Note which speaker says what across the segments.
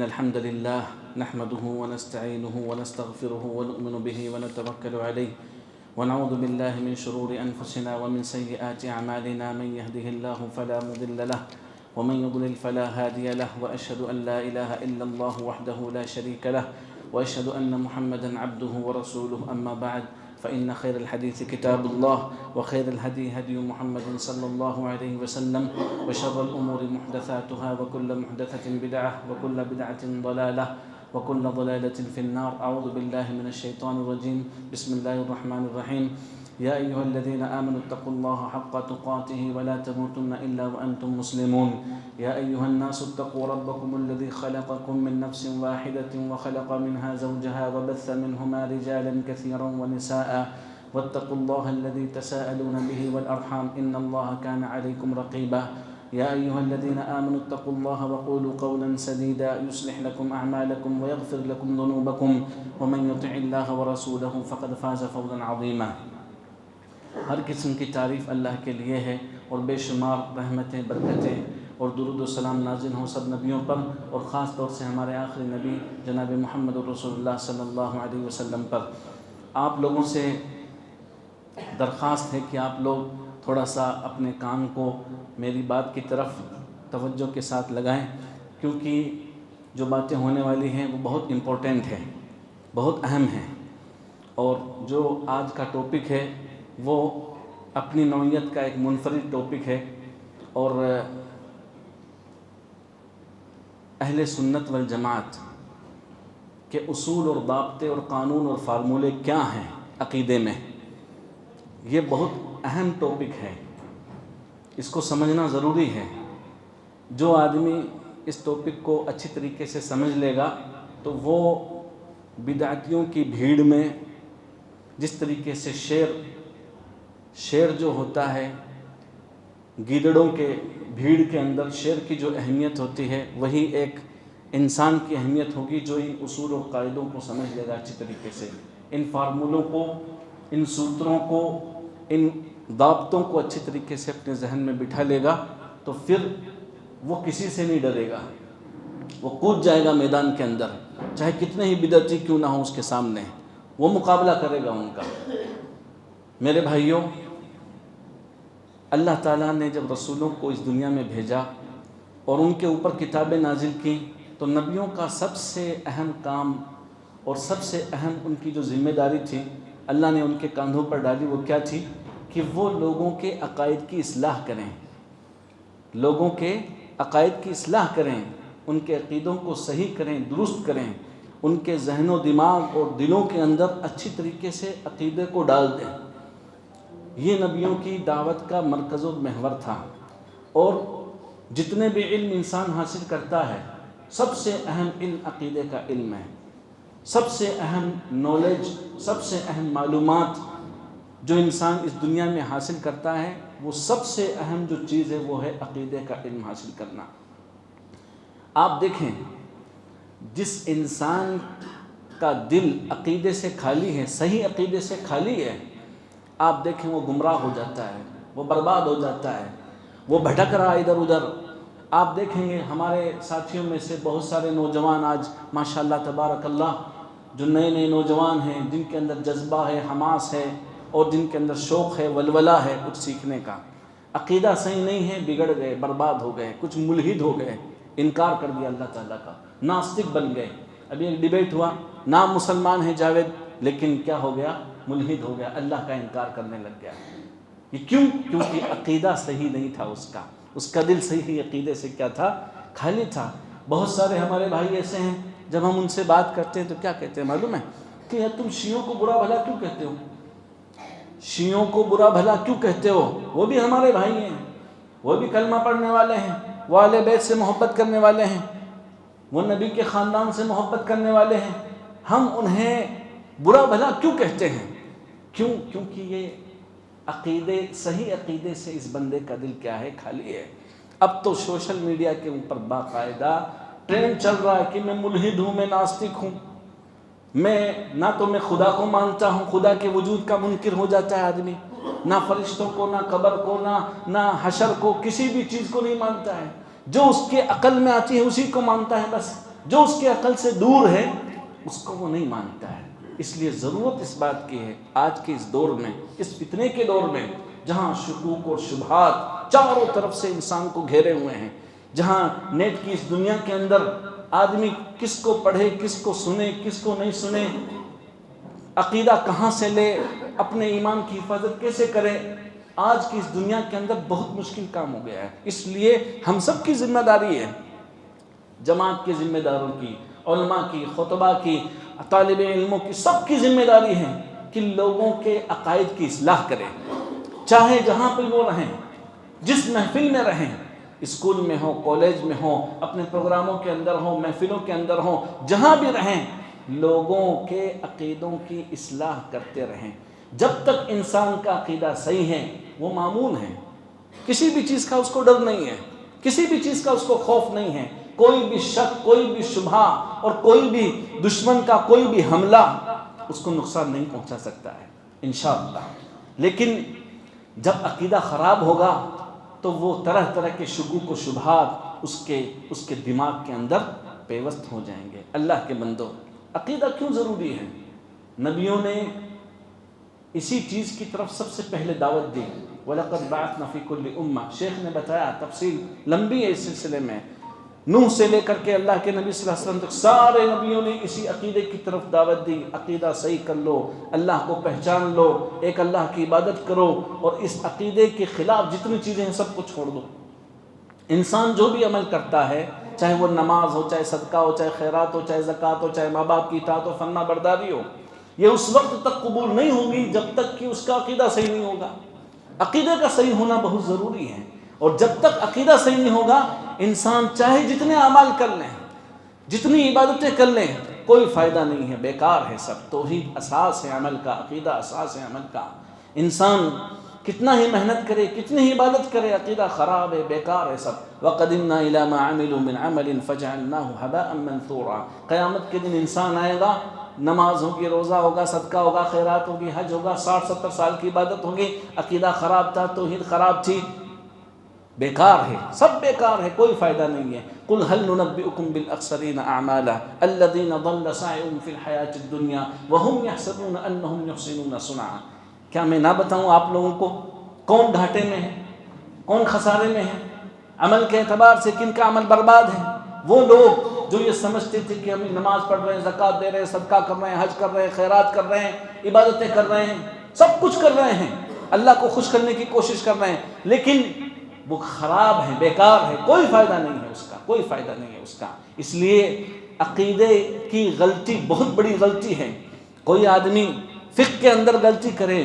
Speaker 1: الحمد لله نحمده ونستعينه ونستغفره ونؤمن به ونتوكل عليه ونعوذ بالله من شرور أنفسنا ومن سيئات أعمالنا من يهده الله فلا مضل له ومن يضلل فلا هادي له وأشهد أن لا إله إلا الله وحده لا شريك له وأشهد أن محمدا عبده ورسوله أما بعد فإن خير الحديث كتاب الله وخير الهدي هدي محمد صلى الله عليه وسلم وشر الأمور محدثاتها وكل محدثة بدعة وكل بدعة ضلالة وكل ضلالة في النار. أعوذ بالله من الشيطان الرجيم. بسم الله الرحمن الرحيم. يا أيها الذين آمنوا اتقوا الله حق تقاته ولا تموتن إلا وأنتم مسلمون. يا أيها الناس اتقوا ربكم الذي خلقكم من نفس واحدة وخلق منها زوجها وبث منهما رجالا كثيرا ونساء واتقوا الله الذي تساءلون به والأرحام إن الله كان عليكم رقيبا. يا أيها الذين آمنوا اتقوا الله وقولوا قولا سديدا يصلح لكم أعمالكم ويغفر لكم ذنوبكم ومن يطع الله ورسوله فقد فاز فوزا عظيما. ہر قسم کی تعریف اللہ کے لیے ہے اور بے شمار رحمتیں برکتیں اور درود و سلام نازل ہوں سب نبیوں پر اور خاص طور سے ہمارے آخری نبی جناب محمد رسول اللہ صلی اللہ علیہ وسلم پر. آپ لوگوں سے درخواست ہے کہ آپ لوگ تھوڑا سا اپنے کام کو میری بات کی طرف توجہ کے ساتھ لگائیں، کیونکہ جو باتیں ہونے والی ہیں وہ بہت امپورٹنٹ ہیں، بہت اہم ہیں. اور جو آج کا ٹاپک ہے وہ اپنی نوعیت کا ایک منفرد ٹاپک ہے، اور اہل سنت والجماعت کے اصول اور ضابطے اور قانون اور فارمولے کیا ہیں عقیدے میں. یہ بہت اہم ٹاپک ہے، اس کو سمجھنا ضروری ہے. جو آدمی اس ٹاپک کو اچھی طریقے سے سمجھ لے گا تو وہ بدعتیوں کی بھیڑ میں جس طریقے سے شیر جو ہوتا ہے، گیدڑوں کے بھیڑ کے اندر شیر کی جو اہمیت ہوتی ہے وہی ایک انسان کی اہمیت ہوگی جو ان اصول و قاعدوں کو سمجھ لے گا اچھی طریقے سے، ان فارمولوں کو، ان سوتروں کو، ان ضابطوں کو اچھی طریقے سے اپنے ذہن میں بٹھا لے گا تو پھر وہ کسی سے نہیں ڈرے گا، وہ کود جائے گا میدان کے اندر، چاہے کتنے ہی بدعتی کیوں نہ ہوں اس کے سامنے، وہ مقابلہ کرے گا ان کا. میرے بھائیوں، اللہ تعالیٰ نے جب رسولوں کو اس دنیا میں بھیجا اور ان کے اوپر کتابیں نازل کی تو نبیوں کا سب سے اہم کام اور سب سے اہم ان کی جو ذمہ داری تھی اللہ نے ان کے کاندھوں پر ڈالی، وہ کیا تھی کہ وہ لوگوں کے عقائد کی اصلاح کریں، لوگوں کے عقائد کی اصلاح کریں، ان کے عقیدوں کو صحیح کریں، درست کریں، ان کے ذہن و دماغ اور دلوں کے اندر اچھی طریقے سے عقیدے کو ڈال دیں. یہ نبیوں کی دعوت کا مرکز و محور تھا. اور جتنے بھی علم انسان حاصل کرتا ہے سب سے اہم علم عقیدے کا علم ہے. سب سے اہم نالج، سب سے اہم معلومات جو انسان اس دنیا میں حاصل کرتا ہے وہ سب سے اہم جو چیز ہے وہ ہے عقیدے کا علم حاصل کرنا. آپ دیکھیں، جس انسان کا دل عقیدے سے خالی ہے، صحیح عقیدے سے خالی ہے، آپ دیکھیں وہ گمراہ ہو جاتا ہے، وہ برباد ہو جاتا ہے، وہ بھٹک رہا ہے ادھر ادھر. آپ دیکھیں گے ہمارے ساتھیوں میں سے بہت سارے نوجوان آج ماشاءاللہ تبارک اللہ جو نئے نئے نوجوان ہیں، جن کے اندر جذبہ ہے، حماس ہے، اور جن کے اندر شوق ہے، ولولہ ہے کچھ سیکھنے کا. عقیدہ صحیح نہیں ہے، بگڑ گئے، برباد ہو گئے، کچھ ملحد ہو گئے، انکار کر دیا اللہ تعالیٰ کا، ناستک بن گئے. ابھی ایک ڈیبیٹ ہوا، نام مسلمان ہے جاوید لیکن کیا ہو گیا؟ ملحد ہو گیا، اللہ کا انکار کرنے لگ گیا. یہ کیوں؟ کیونکہ عقیدہ صحیح نہیں تھا، اس کا دل صحیح عقیدے سے کیا تھا؟ خالی تھا. بہت سارے ہمارے بھائی ایسے ہیں جب ہم ان سے بات کرتے ہیں تو کیا کہتے ہیں معلوم ہے؟ کہ یار تم شیعوں کو برا بھلا کیوں کہتے ہو؟ شیعوں کو برا بھلا کیوں کہتے ہو؟ وہ بھی ہمارے بھائی ہیں، وہ بھی کلمہ پڑھنے والے ہیں، وہ اہل بیت سے محبت کرنے والے ہیں، وہ نبی کے خاندان سے محبت کرنے والے ہیں. ہم انہیں برا بھلا کیوں کہتے ہیں؟ کیوں؟ کیونکہ یہ عقیدے، صحیح عقیدے سے اس بندے کا دل کیا ہے؟ خالی ہے. اب تو سوشل میڈیا کے اوپر باقاعدہ ٹرینڈ چل رہا ہے کہ میں ملحد ہوں، میں ناستک ہوں، میں نہ تو میں خدا کو مانتا ہوں، خدا کے وجود کا منکر ہو جاتا ہے آدمی، نہ فرشتوں کو، نہ قبر کو، نہ حشر کو، کسی بھی چیز کو نہیں مانتا ہے. جو اس کے عقل میں آتی ہے اسی کو مانتا ہے بس. جو اس کے عقل سے دور ہے اس کو وہ نہیں مانتا ہے۔ اس لیے ضرورت اس بات کی ہے آج کے اس دور میں، اس فتنے کے دور میں، جہاں شکوک اور شبہات چاروں طرف سے انسان کو گھیرے ہوئے ہیں، جہاں نیٹ کی اس دنیا کے اندر آدمی کس کو پڑھے، کس کو سنے، کس کو نہیں سنے، عقیدہ کہاں سے لے، اپنے ایمان کی حفاظت کیسے کرے، آج کی اس دنیا کے اندر بہت مشکل کام ہو گیا ہے۔ اس لیے ہم سب کی ذمہ داری ہے، جماعت کے ذمہ داروں کی، علماء کی، خطبہ کی، طالب علموں کی، سب کی ذمہ داری ہے کہ لوگوں کے عقائد کی اصلاح کریں، چاہے جہاں پہ وہ رہیں، جس محفل میں رہیں، اسکول میں ہو، کالج میں ہو، اپنے پروگراموں کے اندر ہو، محفلوں کے اندر ہو، جہاں بھی رہیں، لوگوں کے عقیدوں کی اصلاح کرتے رہیں۔ جب تک انسان کا عقیدہ صحیح ہے وہ معمون ہے، کسی بھی چیز کا اس کو ڈر نہیں ہے، کسی بھی چیز کا اس کو خوف نہیں ہے، کوئی بھی شک، کوئی بھی شبہ اور کوئی بھی دشمن کا کوئی بھی حملہ اس کو نقصان نہیں پہنچا سکتا ہے انشاءاللہ۔ لیکن جب عقیدہ خراب ہوگا تو وہ طرح طرح کے شکوک و شبہات اس کے دماغ کے اندر پیوست ہو جائیں گے۔ اللہ کے بندو، عقیدہ کیوں ضروری ہے؟ نبیوں نے اسی چیز کی طرف سب سے پہلے دعوت دی۔ وَلَقَدْ بَعَثْنَا فِي كُلِّ أُمَّةٍ، شیخ نے بتایا، تفصیل لمبی ہے اس سلسلے میں، نوح سے لے کر کے اللہ کے نبی صلی اللہ علیہ وسلم تک سارے نبیوں نے اسی عقیدے کی طرف دعوت دی۔ عقیدہ صحیح کر لو، اللہ کو پہچان لو، ایک اللہ کی عبادت کرو، اور اس عقیدے کے خلاف جتنی چیزیں ہیں سب کو چھوڑ دو۔ انسان جو بھی عمل کرتا ہے، چاہے وہ نماز ہو، چاہے صدقہ ہو، چاہے خیرات ہو، چاہے زکوٰۃ ہو، چاہے ماں باپ کی اطاعت و فرما برداری ہو، یہ اس وقت تک قبول نہیں ہوگی جب تک کہ اس کا عقیدہ صحیح نہیں ہوگا۔ عقیدے کا صحیح ہونا بہت ضروری ہے، اور جب تک عقیدہ صحیح نہیں ہوگا انسان چاہے جتنے اعمال کر لیں، جتنی عبادتیں کر لیں، کوئی فائدہ نہیں ہے، بیکار ہے سب۔ توحید اساس ہے عمل کا، عقیدہ اساس ہے عمل کا۔ انسان کتنا ہی محنت کرے، کتنی ہی عبادت کرے، عقیدہ خراب ہے، بیکار ہے سب۔ وَقَدِمْنَا إِلَىٰ مَا عَمِلُوا مِنْ عَمَلٍ فَجَعَلْنَاهُ هَبَاءً مَنْثُورًا، قیامت کے دن انسان آئے گا، نماز ہوگی، روزہ ہوگا، صدقہ ہوگا، خیرات ہوگی، حج ہوگا، 60-70 سال کی عبادت ہوگی، عقیدہ خراب تھا، توحید خراب تھی، بیکار ہے، سب بیکار ہے، کوئی فائدہ نہیں ہے۔ قُلْ هَلْ نُنَبِّئُكُمْ بِالْأَخْسَرِينَ أَعْمَالًا الَّذِينَ ضَلَّ سَعْيُهُمْ فِي الْحَيَاةِ الدُّنْيَا وَهُمْ يَحْسَبُونَ أَنَّهُمْ يُحْسِنُونَ صُنْعًا، کیا میں نہ بتاؤں آپ لوگوں کو کون گھاٹے میں ہے، کون خسارے میں ہے، عمل کے اعتبار سے کن کا عمل برباد ہے؟ وہ لوگ جو یہ سمجھتے تھے کہ ہم نماز پڑھ رہے ہیں، زکوٰۃ دے رہے ہیں، صدقہ کر رہے ہیں، حج کر رہے ہیں، خیرات کر رہے ہیں، عبادتیں کر رہے ہیں، سب کچھ کر رہے ہیں، اللہ کو خوش کرنے کی کوشش کر رہے ہیں، لیکن وہ خراب ہے، بیکار ہے، کوئی فائدہ نہیں ہے اس کا، کوئی فائدہ نہیں ہے اس کا۔ اس لیے عقیدے کی غلطی بہت بڑی غلطی ہے۔ کوئی آدمی فقہ کے اندر غلطی کرے،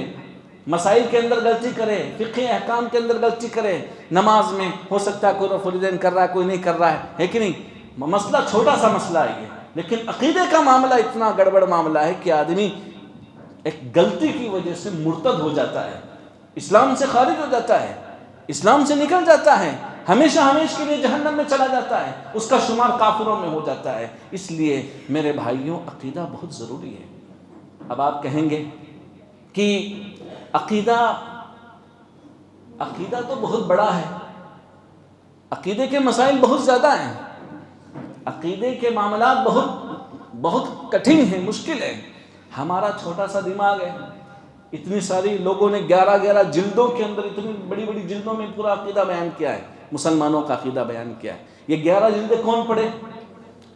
Speaker 1: مسائل کے اندر غلطی کرے، فقہ احکام کے اندر غلطی کرے، نماز میں ہو سکتا ہے کوئی رفع الیدین کر رہا ہے، کوئی نہیں کر رہا ہے کہ نہیں، مسئلہ چھوٹا سا مسئلہ ہے یہ، لیکن عقیدے کا معاملہ اتنا گڑبڑ معاملہ ہے کہ آدمی ایک غلطی کی وجہ سے مرتد ہو جاتا ہے، اسلام سے خارج ہو جاتا ہے، اسلام سے نکل جاتا ہے، ہمیشہ ہمیشہ کے لیے جہنم میں چلا جاتا ہے، اس کا شمار کافروں میں ہو جاتا ہے۔ اس لیے میرے بھائیوں، عقیدہ بہت ضروری ہے۔ اب آپ کہیں گے کہ عقیدہ تو بہت بڑا ہے، عقیدے کے مسائل بہت زیادہ ہیں، عقیدے کے معاملات بہت کٹھن ہیں، مشکل ہے، ہمارا چھوٹا سا دماغ ہے، اتنی ساری لوگوں نے 11 جلدوں کے اندر، اتنی بڑی بڑی جلدوں میں پورا عقیدہ بیان کیا ہے، مسلمانوں کا عقیدہ بیان کیا ہے۔ یہ 11 جلدیں کون پڑھے؟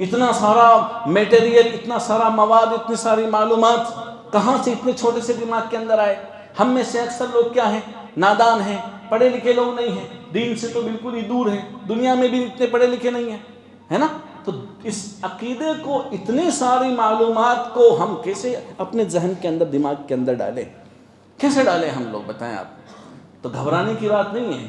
Speaker 1: اتنا سارا میٹیریل، اتنا سارا مواد، اتنی ساری معلومات کہاں سے اتنے چھوٹے سے دماغ کے اندر آئے؟ ہم میں سے اکثر لوگ کیا ہیں؟ نادان ہیں، پڑھے لکھے لوگ نہیں ہیں، دین سے تو بالکل ہی دور ہیں، دنیا میں بھی اتنے پڑھے لکھے نہیں ہیں، ہے نا؟ تو اس عقیدے کو، اتنی ساری معلومات کو ہم کیسے اپنے ذہن کے اندر، دماغ کے اندر ڈالیں؟ کیسے ڈالیں ہم لوگ، بتائیں آپ؟ تو گھبرانے کی بات نہیں ہے،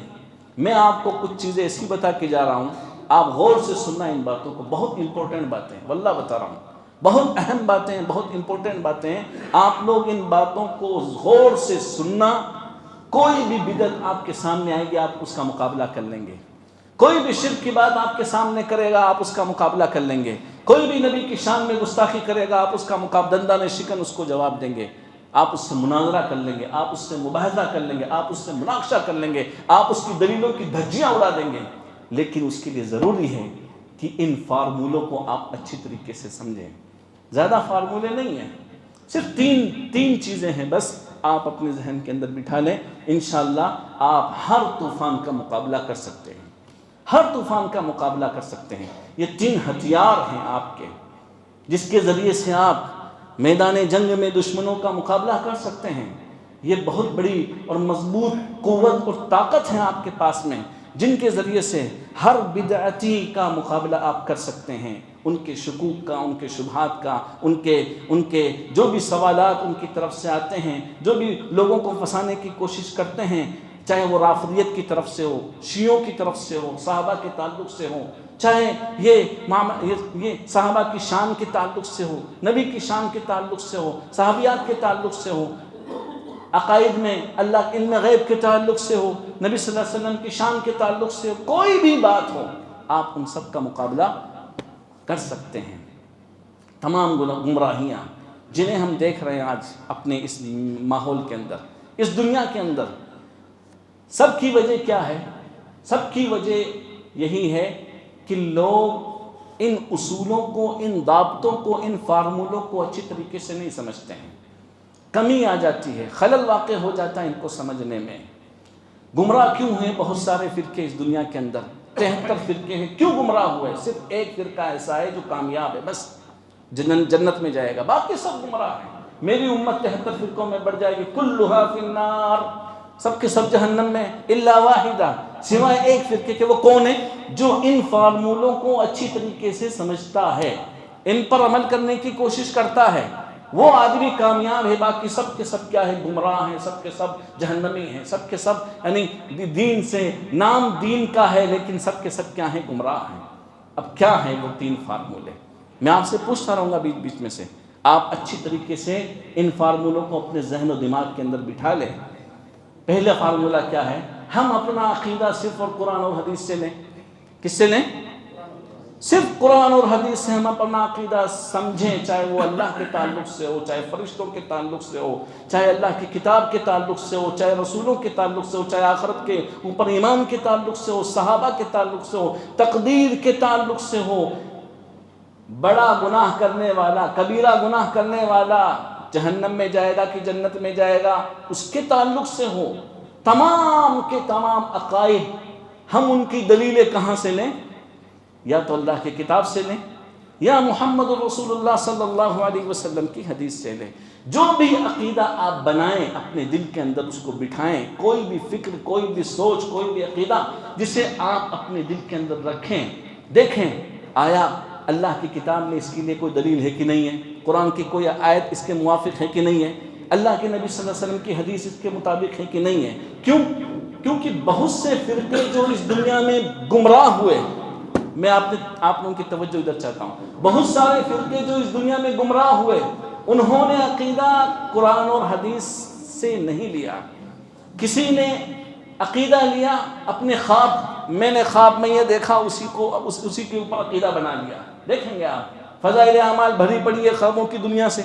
Speaker 1: میں آپ کو کچھ چیزیں ایسی بتا کے جا رہا ہوں، آپ غور سے سننا ان باتوں کو، بہت امپورٹنٹ باتیں ہیں، واللہ بتا رہا ہوں، بہت اہم باتیں ہیں، بہت امپورٹنٹ باتیں ہیں، آپ لوگ ان باتوں کو غور سے سننا۔ کوئی بھی بدعت آپ کے سامنے آئے گی، آپ اس کا مقابلہ کر لیں گے، کوئی بھی شرک کی بات آپ کے سامنے کرے گا، آپ اس کا مقابلہ کر لیں گے، کوئی بھی نبی کی شان میں گستاخی کرے گا، آپ اس کا مقابلہ دندان شکن اس کو جواب دیں گے، آپ اس سے مناظرہ کر لیں گے، آپ اس سے مباحثہ کر لیں گے، آپ اس سے مناقشہ کر لیں گے، آپ اس کی دلیلوں کی دھجیاں اڑا دیں گے، لیکن اس کے لیے ضروری ہے کہ ان فارمولوں کو آپ اچھی طریقے سے سمجھیں. زیادہ فارمولے نہیں ہیں، صرف تین چیزیں ہیں بس، آپ اپنے ذہن کے اندر بٹھا لیں. انشاءاللہ آپ ہر طوفان کا مقابلہ کر سکتے ہیں، ہر طوفان کا مقابلہ کر سکتے ہیں. یہ 3 ہتھیار ہیں آپ کے، جس کے ذریعے سے آپ میدان جنگ میں دشمنوں کا مقابلہ کر سکتے ہیں. یہ بہت بڑی اور مضبوط قوت اور طاقت ہے آپ کے پاس میں، جن کے ذریعے سے ہر بدعتی کا مقابلہ آپ کر سکتے ہیں. ان کے شکوک کا، ان کے شبہات کا، ان کے جو بھی سوالات ان کی طرف سے آتے ہیں، جو بھی لوگوں کو پھنسانے کی کوشش کرتے ہیں، چاہے وہ رافضیت کی طرف سے ہو، شیعوں کی طرف سے ہو، صحابہ کے تعلق سے ہو، چاہے یہ صحابہ کی شان کے تعلق سے ہو، نبی کی شان کے تعلق سے ہو، صحابیات کے تعلق سے ہو، عقائد میں اللہ علم غیب کے تعلق سے ہو، نبی صلی اللہ علیہ وسلم کی شان کے تعلق سے ہو، کوئی بھی بات ہو، آپ ان سب کا مقابلہ کر سکتے ہیں. تمام گمراہیاں جنہیں ہم دیکھ رہے ہیں آج اپنے اس ماحول کے اندر، اس دنیا کے اندر، سب کی وجہ کیا ہے؟ سب کی وجہ یہی ہے کہ لوگ ان اصولوں کو، ان ضابطوں کو، ان فارمولوں کو اچھی طریقے سے نہیں سمجھتے ہیں. کمی آ جاتی ہے، خلل واقع ہو جاتا ہے ان کو سمجھنے میں. گمراہ کیوں ہیں بہت سارے فرقے اس دنیا کے اندر؟ 73 فرقے ہیں. کیوں گمراہ ہوئے؟ صرف ایک فرقہ ایسا ہے جو کامیاب ہے، بس جنت میں جائے گا، باقی سب گمراہ ہیں. میری امت 73 فرقوں میں بڑھ جائے گی، کلھا فی النار، سب کے سب جہنم میں، الا واحدہ، سوائے ایک فرقے کے. وہ کون ہے؟ جو ان فارمولوں کو اچھی طریقے سے سمجھتا ہے، ان پر عمل کرنے کی کوشش کرتا ہے، وہ آدمی کامیاب ہے. باقی سب کے سب کیا ہے؟ گمراہ ہیں، سب کے سب جہنمی ہیں، سب کے سب یعنی دین سے، نام دین کا ہے لیکن سب کے سب کیا ہیں؟ گمراہ ہیں. اب کیا ہیں وہ 3 فارمولے؟ میں آپ سے پوچھتا رہوں گا بیچ بیچ میں سے، آپ اچھی طریقے سے ان فارمولوں کو اپنے ذہن و دماغ کے اندر بٹھا لیں. پہلا فارمولہ کیا ہے؟ ہم اپنا عقیدہ صرف اور قرآن اور حدیث سے لیں. کس سے لیں؟ صرف قرآن اور حدیث سے ہم اپنا عقیدہ سمجھیں، چاہے وہ اللہ کے تعلق سے ہو، چاہے فرشتوں کے تعلق سے ہو، چاہے اللہ کی کتاب کے تعلق سے ہو، چاہے رسولوں کے تعلق سے ہو، چاہے آخرت کے اوپر ایمان کے تعلق سے ہو، صحابہ کے تعلق سے ہو، تقدیر کے تعلق سے ہو. بڑا گناہ کرنے والا، کبیرہ گناہ کرنے والا جہنم میں جائے گا کہ جنت میں جائے گا، اس کے تعلق سے ہو. تمام کے تمام عقائد ہم ان کی دلیلیں کہاں سے لیں؟ یا تو اللہ کی کتاب سے لیں، یا محمد رسول اللہ صلی اللہ علیہ وسلم کی حدیث سے لیں. جو بھی عقیدہ آپ بنائیں اپنے دل کے اندر اس کو بٹھائیں. کوئی بھی فکر، کوئی بھی سوچ، کوئی بھی عقیدہ جسے آپ اپنے دل کے اندر رکھیں، دیکھیں آیا اللہ کی کتاب میں اس کے لیے کوئی دلیل ہے کہ نہیں ہے، قرآن کی کوئی آیت اس کے موافق ہے کہ نہیں ہے، اللہ کے نبی صلی اللہ علیہ وسلم کی حدیث اس کے مطابق ہے کہ نہیں ہے. کیونکہ بہت سے فرقے جو اس دنیا میں گمراہ ہوئے، میں آپ لوگوں کی توجہ ادھر چاہتا ہوں، بہت سارے فرقے جو اس دنیا میں گمراہ ہوئے، انہوں نے عقیدہ قرآن اور حدیث سے نہیں لیا. کسی نے عقیدہ لیا اپنے خواب، میں نے خواب میں یہ دیکھا، اسی کے اوپر عقیدہ بنا لیا. دیکھیں گے آپ فضائل اعمال بھری پڑی ہے خوابوں کی دنیا سے.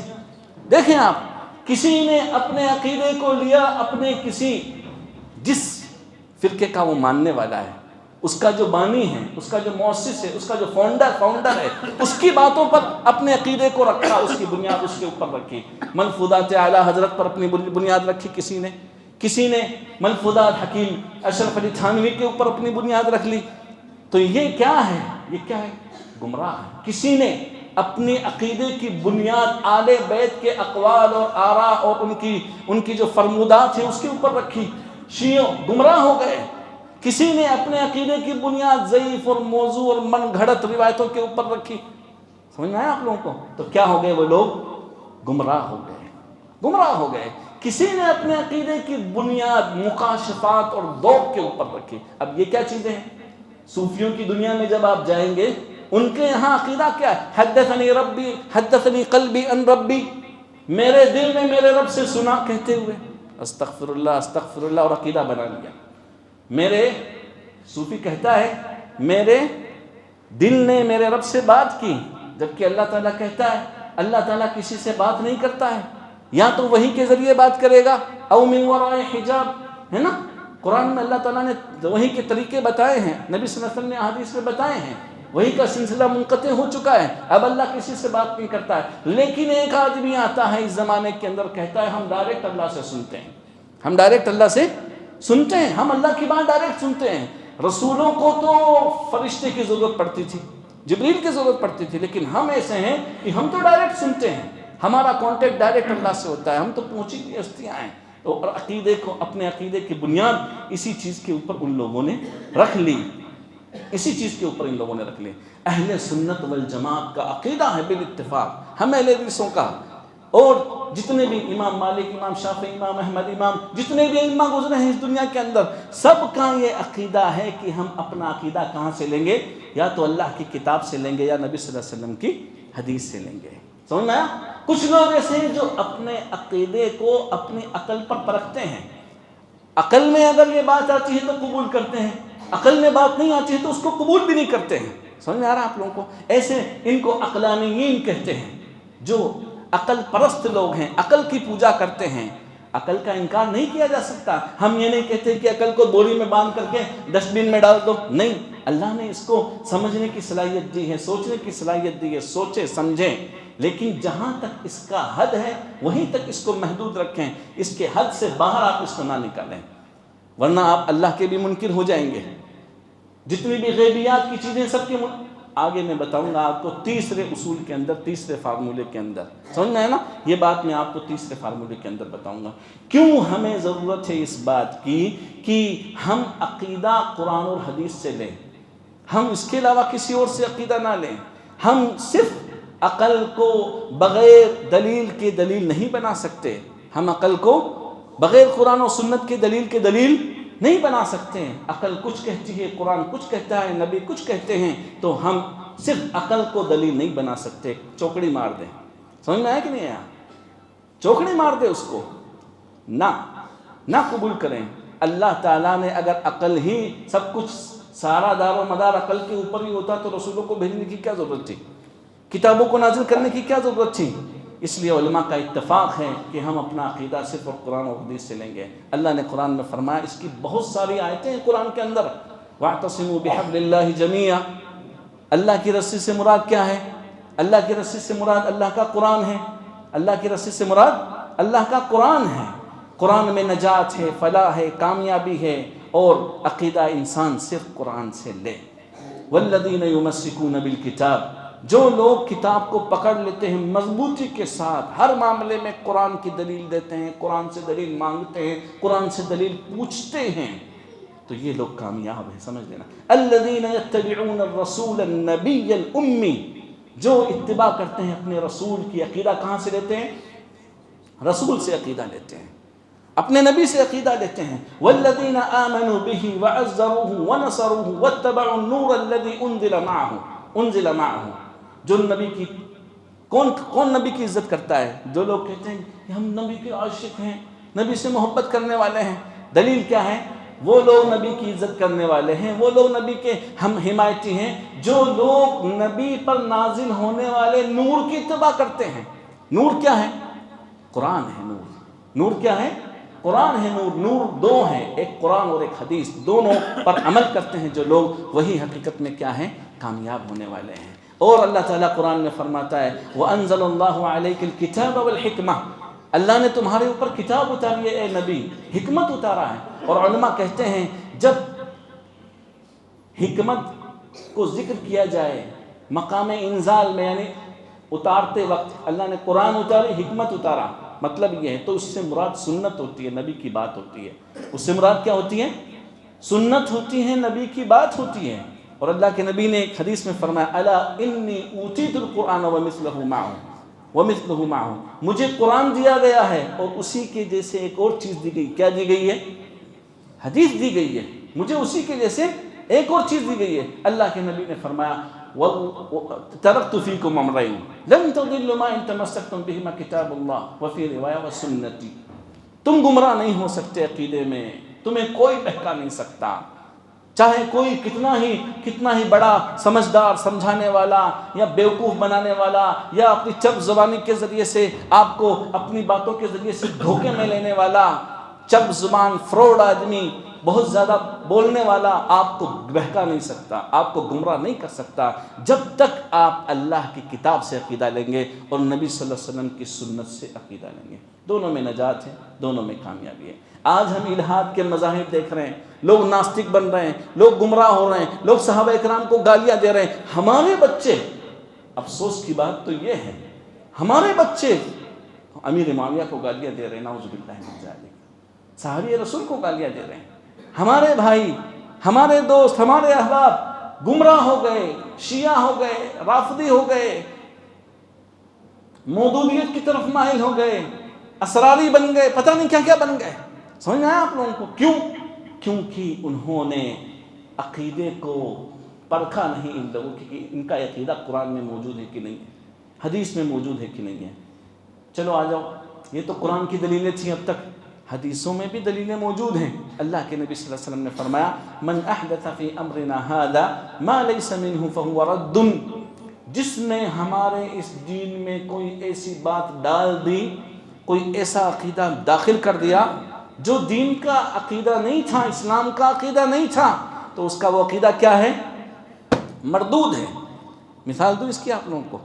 Speaker 1: دیکھیں آپ، کسی نے اپنے عقیدے کو لیا اپنے جس فرقے کا وہ ماننے والا ہے، اس کا جو بانی ہے، اس کا جو مؤسس ہے، اس کا جو فاؤنڈر ہے، اس کی باتوں پر اپنے عقیدے کو رکھا، اس کی بنیاد اس کے اوپر رکھی. ملفوظات اعلیٰ حضرت پر اپنی بنیاد رکھی کسی نے ملفوظات حکیم اشرف علی تھانوی کے اوپر اپنی بنیاد رکھ لی. تو یہ کیا ہے؟ گمراہ ہے. کسی نے اپنے عقیدے کی بنیاد آل بیت کے اقوال اور آراء اور ان کی جو فرمودات ہیں اس کے اوپر رکھی، شیعہ گمراہ ہو گئے. کسی نے اپنے عقیدے کی بنیاد ضعیف اور موضوع اور من گھڑت روایتوں کے اوپر رکھی. سمجھ میں آیا آپ لوگوں کو؟ تو کیا ہو گئے وہ لوگ؟ گمراہ ہو گئے. کسی نے اپنے عقیدے کی بنیاد مکاشفات اور ذوق کے اوپر رکھی. اب یہ کیا چیزیں ہیں؟ صوفیوں کی دنیا میں جب آپ جائیں گے، ان کے یہاں عقیدہ کیا ہے؟ حدثنی ربی حدثنی قلبی ان ربی، میرے دل نے میرے رب سے سنا کہتے ہوئے استغفر اللہ اور عقیدہ بنا لیا. میرے صوفی کہتا ہے میرے دل نے میرے رب سے بات کی، جبکہ اللہ تعالیٰ کہتا ہے اللہ تعالیٰ کسی سے بات نہیں کرتا ہے، یا تو وحی کے ذریعے بات کرے گا او من وراء حجاب، ہے نا؟ قرآن میں اللہ تعالیٰ نے وحی کے طریقے بتائے ہیں، نبی صلی اللہ علیہ وسلم نے احادیث میں بتائے ہیں. وہی کا سلسلہ منقطع ہو چکا ہے، اب اللہ کسی سے بات نہیں کرتا ہے۔ لیکن ایک آدمی آتا ہے اس زمانے کے اندر، کہتا ہے ہم ڈائریکٹ اللہ سے سنتے ہیں، ہم ڈائریکٹ اللہ سے سنتے ہیں، ہم اللہ کی بات ڈائریکٹ سنتے ہیں۔ رسولوں کو تو فرشتے کی ضرورت پڑتی تھی، جبریل کی ضرورت پڑتی تھی، لیکن ہم ایسے ہیں کہ ہم تو ڈائریکٹ سنتے ہیں، ہمارا کانٹیکٹ ڈائریکٹ اللہ سے ہوتا ہے، ہم تو پہنچی ہوئی ہستیاں ہیں۔ تو عقیدے کو، اپنے عقیدے کی بنیاد اسی چیز کے اوپر ان لوگوں نے رکھ لی، اسی چیز کے اوپر ان لوگوں نے رکھ لی۔ اہل سنت والجماعت کا عقیدہ ہے بالاتفاق، ہم اہل حدیثوں کا، اور جتنے بھی امام مالک، امام شافعی، امام احمد، امام جتنے بھی ائمہ گزرے ہیں اس دنیا کے اندر، سب کا یہ عقیدہ ہے کہ ہم اپنا عقیدہ کہاں سے لیں گے؟ یا تو اللہ کی کتاب سے لیں گے یا نبی صلی اللہ علیہ وسلم کی حدیث سے لیں گے۔ سمجھ میں آیا؟ کچھ لوگ ایسے ہیں جو اپنے عقیدے کو اپنی عقل پر پرکھتے ہیں، عقل میں اگر یہ بات آتی ہے تو قبول کرتے ہیں، عقل میں بات نہیں آتی ہے تو اس کو قبول بھی نہیں کرتے ہیں۔ سمجھ میں آ رہا ہے آپ لوگوں کو؟ ایسے ان کو عقلانیین کہتے ہیں، جو عقل پرست لوگ ہیں، عقل کی پوجا کرتے ہیں۔ عقل کا انکار نہیں کیا جا سکتا، ہم یہ نہیں کہتے کہ عقل کو بوری میں باندھ کر کے ڈسٹ بن میں ڈال دو، نہیں، اللہ نے اس کو سمجھنے کی صلاحیت دی ہے، سوچنے کی صلاحیت دی ہے، سوچیں سمجھیں، لیکن جہاں تک اس کا حد ہے وہیں تک اس کو محدود رکھیں، اس کے حد سے باہر آپ اس کو نہ نکالیں، ورنہ آپ اللہ کے بھی منکر ہو جائیں گے۔ جتنی بھی غیبیات کی چیزیں سب کے آگے میں بتاؤں گا آپ کو تیسرے اصول کے اندر، تیسرے فارمولے کے اندر، سمجھ میں ہے نا؟ یہ بات میں آپ کو تیسرے فارمولے کے اندر بتاؤں گا، کیوں ہمیں ضرورت ہے اس بات کی کہ ہم عقیدہ قرآن اور حدیث سے لیں، ہم اس کے علاوہ کسی اور سے عقیدہ نہ لیں۔ ہم صرف عقل کو بغیر دلیل کے دلیل نہیں بنا سکتے، ہم عقل کو بغیر قرآن و سنت کے دلیل نہیں بنا سکتے ہیں۔ عقل کچھ کہتی ہے، قرآن کچھ کہتا ہے، نبی کچھ کہتے ہیں، تو ہم صرف عقل کو دلیل نہیں بنا سکتے۔ چوکڑی مار دیں، سمجھ میں آیا کہ نہیں آیا؟ چوکڑی مار دے اس کو، نہ قبول کریں۔ اللہ تعالیٰ نے اگر عقل ہی سب کچھ، سارا دار و مدار عقل کے اوپر ہی ہوتا تو رسولوں کو بھیجنے کی کیا ضرورت تھی؟ کتابوں کو نازل کرنے کی کیا ضرورت تھی؟ اس لیے علماء کا اتفاق ہے کہ ہم اپنا عقیدہ صرف اور قرآن و حدیث سے لیں گے۔ اللہ نے قرآن میں فرمایا، اس کی بہت ساری آیتیں ہیں قرآن کے اندر، وَاعْتَصِمُوا بِحَبْلِ اللَّهِ جَمِيعًا۔ اللہ کی رسی سے مراد کیا ہے؟ اللہ کی رسی سے مراد اللہ کا قرآن ہے، اللہ کی رسی سے مراد اللہ کا قرآن ہے۔ قرآن میں نجات ہے، فلاح ہے، کامیابی ہے، اور عقیدہ انسان صرف قرآن سے لے۔ وَالَّذِينَ يُمَسِّكُونَ بِالْكِتَابِ، جو لوگ کتاب کو پکڑ لیتے ہیں مضبوطی کے ساتھ، ہر معاملے میں قرآن کی دلیل دیتے ہیں، قرآن سے دلیل مانگتے ہیں، قرآن سے دلیل پوچھتے ہیں، تو یہ لوگ کامیاب ہیں۔ سمجھ لینا، الذین یتبعون الرسول النبی الامی، جو اتباع کرتے ہیں اپنے رسول کی۔ عقیدہ کہاں سے لیتے ہیں؟ رسول سے عقیدہ لیتے ہیں، اپنے نبی سے عقیدہ لیتے ہیں۔ والذین آمنوا به وعزروه ونصروه واتبعوا النور الذي انزل معه۔ جو نبی کی کون نبی کی عزت کرتا ہے؟ جو لوگ کہتے ہیں کہ ہم نبی کے عاشق ہیں، نبی سے محبت کرنے والے ہیں۔ دلیل کیا ہے؟ وہ لوگ نبی کی عزت کرنے والے ہیں، وہ لوگ نبی کے ہم حمایتی ہیں جو لوگ نبی پر نازل ہونے والے نور کی اتباع کرتے ہیں۔ نور کیا ہے؟ قرآن ہے۔ نور کیا ہے؟ قرآن ہے۔ نور دو ہیں، ایک قرآن اور ایک حدیث، دونوں پر عمل کرتے ہیں جو لوگ، وہی حقیقت میں کیا ہیں؟ کامیاب ہونے والے ہیں۔ اور اللہ تعالیٰ قرآن میں فرماتا ہے وَأَنزَلَ اللَّهُ عَلَيْكَ الْكِتَابَ وَالْحِكْمَةَ، اللہ نے تمہارے اوپر کتاب اتاری ہے اے نبی، حکمت اتارا ہے۔ اور علماء کہتے ہیں جب حکمت کو ذکر کیا جائے مقام انزال میں، یعنی اتارتے وقت اللہ نے قرآن اتاری، حکمت اتارا، مطلب یہ ہے تو اس سے مراد سنت ہوتی ہے، نبی کی بات ہوتی ہے۔ اس سے مراد کیا ہوتی ہے؟ سنت ہوتی ہے، نبی کی بات ہوتی ہے۔ اور اللہ کے نبی نے ایک حدیث میں فرمایا الا انی اوتیت القرآن ومثلہ معہ، مجھے قرآن دیا گیا ہے اور اسی کے جیسے ایک اور چیز دی گئی۔ کیا دی گئی ہے؟ حدیث دی گئی ہے، مجھے اسی کے جیسے ایک اور چیز دی گئی ہے۔ اللہ کے نبی نے فرمایا ترکت فیکم امرین لن تضلوا ما ان تمسکتم بہما کتاب اللہ وفی روایہ وسنتی، تم گمراہ نہیں ہو سکتے عقیدے میں، تمہیں کوئی بہکا نہیں سکتا، چاہے کوئی کتنا ہی بڑا سمجھدار، سمجھانے والا یا بیوقوف بنانے والا یا اپنی چپ زبانی کے ذریعے سے آپ کو اپنی باتوں کے ذریعے سے دھوکے میں لینے والا، چپ زبان فراڈ آدمی بہت زیادہ بولنے والا آپ کو بہکا نہیں سکتا، آپ کو گمراہ نہیں کر سکتا جب تک آپ اللہ کی کتاب سے عقیدہ لیں گے اور نبی صلی اللہ علیہ وسلم کی سنت سے عقیدہ لیں گے۔ دونوں میں نجات ہے، دونوں میں کامیابی ہے۔ آج ہم الہاد کے مذاہب دیکھ رہے ہیں، لوگ ناستک بن رہے ہیں، لوگ گمراہ ہو رہے ہیں، لوگ صحابہ کرام کو گالیاں دے رہے ہیں۔ ہمارے بچے، افسوس کی بات تو یہ ہے، ہمارے بچے امیر معاویہ کو گالیاں دے رہے ہیں، نعوذ باللہ من ذالک، صحابی رسول کو گالیاں دے رہے ہیں۔ ہمارے بھائی، ہمارے دوست، ہمارے احباب گمراہ ہو گئے، شیعہ ہو گئے، رافضی ہو گئے، مودودیت کی طرف مائل ہو گئے، اسراری بن گئے، پتہ نہیں کیا کیا بن گئے۔ سمجھ آیا آپ لوگوں کو؟ کیوں؟ کیونکہ انہوں نے عقیدے کو پرکھا نہیں ان لوگوں کی، ان کا عقیدہ قرآن میں موجود ہے کہ نہیں ہے، حدیث میں موجود ہے کہ نہیں ہے۔ چلو آ جاؤ، یہ تو قرآن کی دلیلیں تھیں اب تک، حدیثوں میں بھی دلیلیں موجود ہیں۔ اللہ کے نبی صلی اللہ علیہ وسلم نے فرمایا من احدث فی امرنا ھذا ما لیس منہ فہو رد، جس نے ہمارے اس دین میں کوئی ایسی بات ڈال دی، کوئی ایسا عقیدہ داخل کر دیا جو دین کا عقیدہ نہیں تھا، اسلام کا عقیدہ نہیں تھا، تو اس کا وہ عقیدہ کیا ہے؟ مردود ہے۔ مثال دوں اس کی آپ لوگوں کو،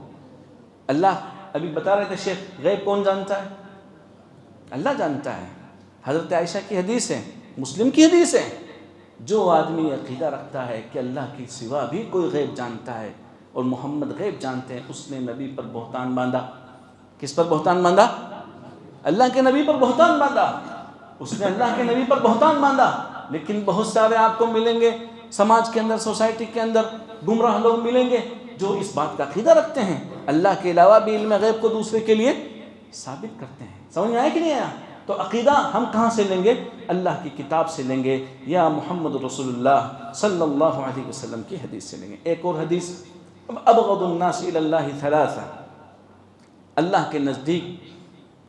Speaker 1: اللہ ابھی بتا رہے تھے شیخ، غیب کون جانتا ہے؟ اللہ جانتا ہے۔ حضرت عائشہ کی حدیث ہے، مسلم کی حدیث ہے، جو آدمی عقیدہ رکھتا ہے کہ اللہ کے سوا بھی کوئی غیب جانتا ہے اور محمد غیب جانتے ہیں، اس نے نبی پر بہتان باندھا۔ کس پر بہتان باندھا؟ اللہ کے نبی پر بہتان باندھا۔ اس نے اللہ کے نبی پر بہتان باندھا۔ لیکن بہت سارے آپ کو ملیں گے سماج کے اندر، سوسائٹی کے اندر گمراہ لوگ ملیں گے جو اس بات کا عقیدہ رکھتے ہیں، اللہ کے علاوہ بھی علم غیب کو دوسرے کے لیے ثابت کرتے ہیں۔ سمجھ میں آیا کہ نہیں آیا؟ تو عقیدہ ہم کہاں سے لیں گے؟ اللہ کی کتاب سے لیں گے یا محمد رسول اللہ صلی اللہ علیہ وسلم کی حدیث سے لیں گے۔ ایک اور حدیث، ابغض الناس الی اللہ ثلاثہ، اللہ کے نزدیک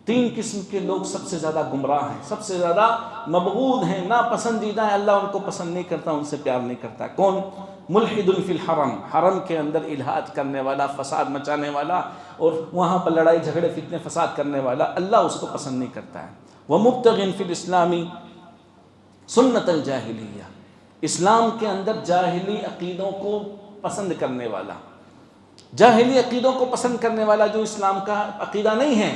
Speaker 1: تین قسم کے لوگ سب سے زیادہ گمراہ ہیں، سب سے زیادہ مبغوض ہیں، ناپسندیدہ ہیں، اللہ ان کو پسند نہیں کرتا، ان سے پیار نہیں کرتا۔ کون؟ ملحد فی الحرم، حرم کے اندر الحاد کرنے والا، فساد مچانے والا اور وہاں پر لڑائی جھگڑے فتنے فساد کرنے والا، اللہ اس کو پسند نہیں کرتا ہے۔ ومبتغ فی الاسلامی سنت الجاہلیہ، اسلام کے اندر جاہلی عقیدوں کو پسند کرنے والا، جاہلی عقیدوں کو پسند کرنے والا، جو اسلام کا عقیدہ نہیں ہے،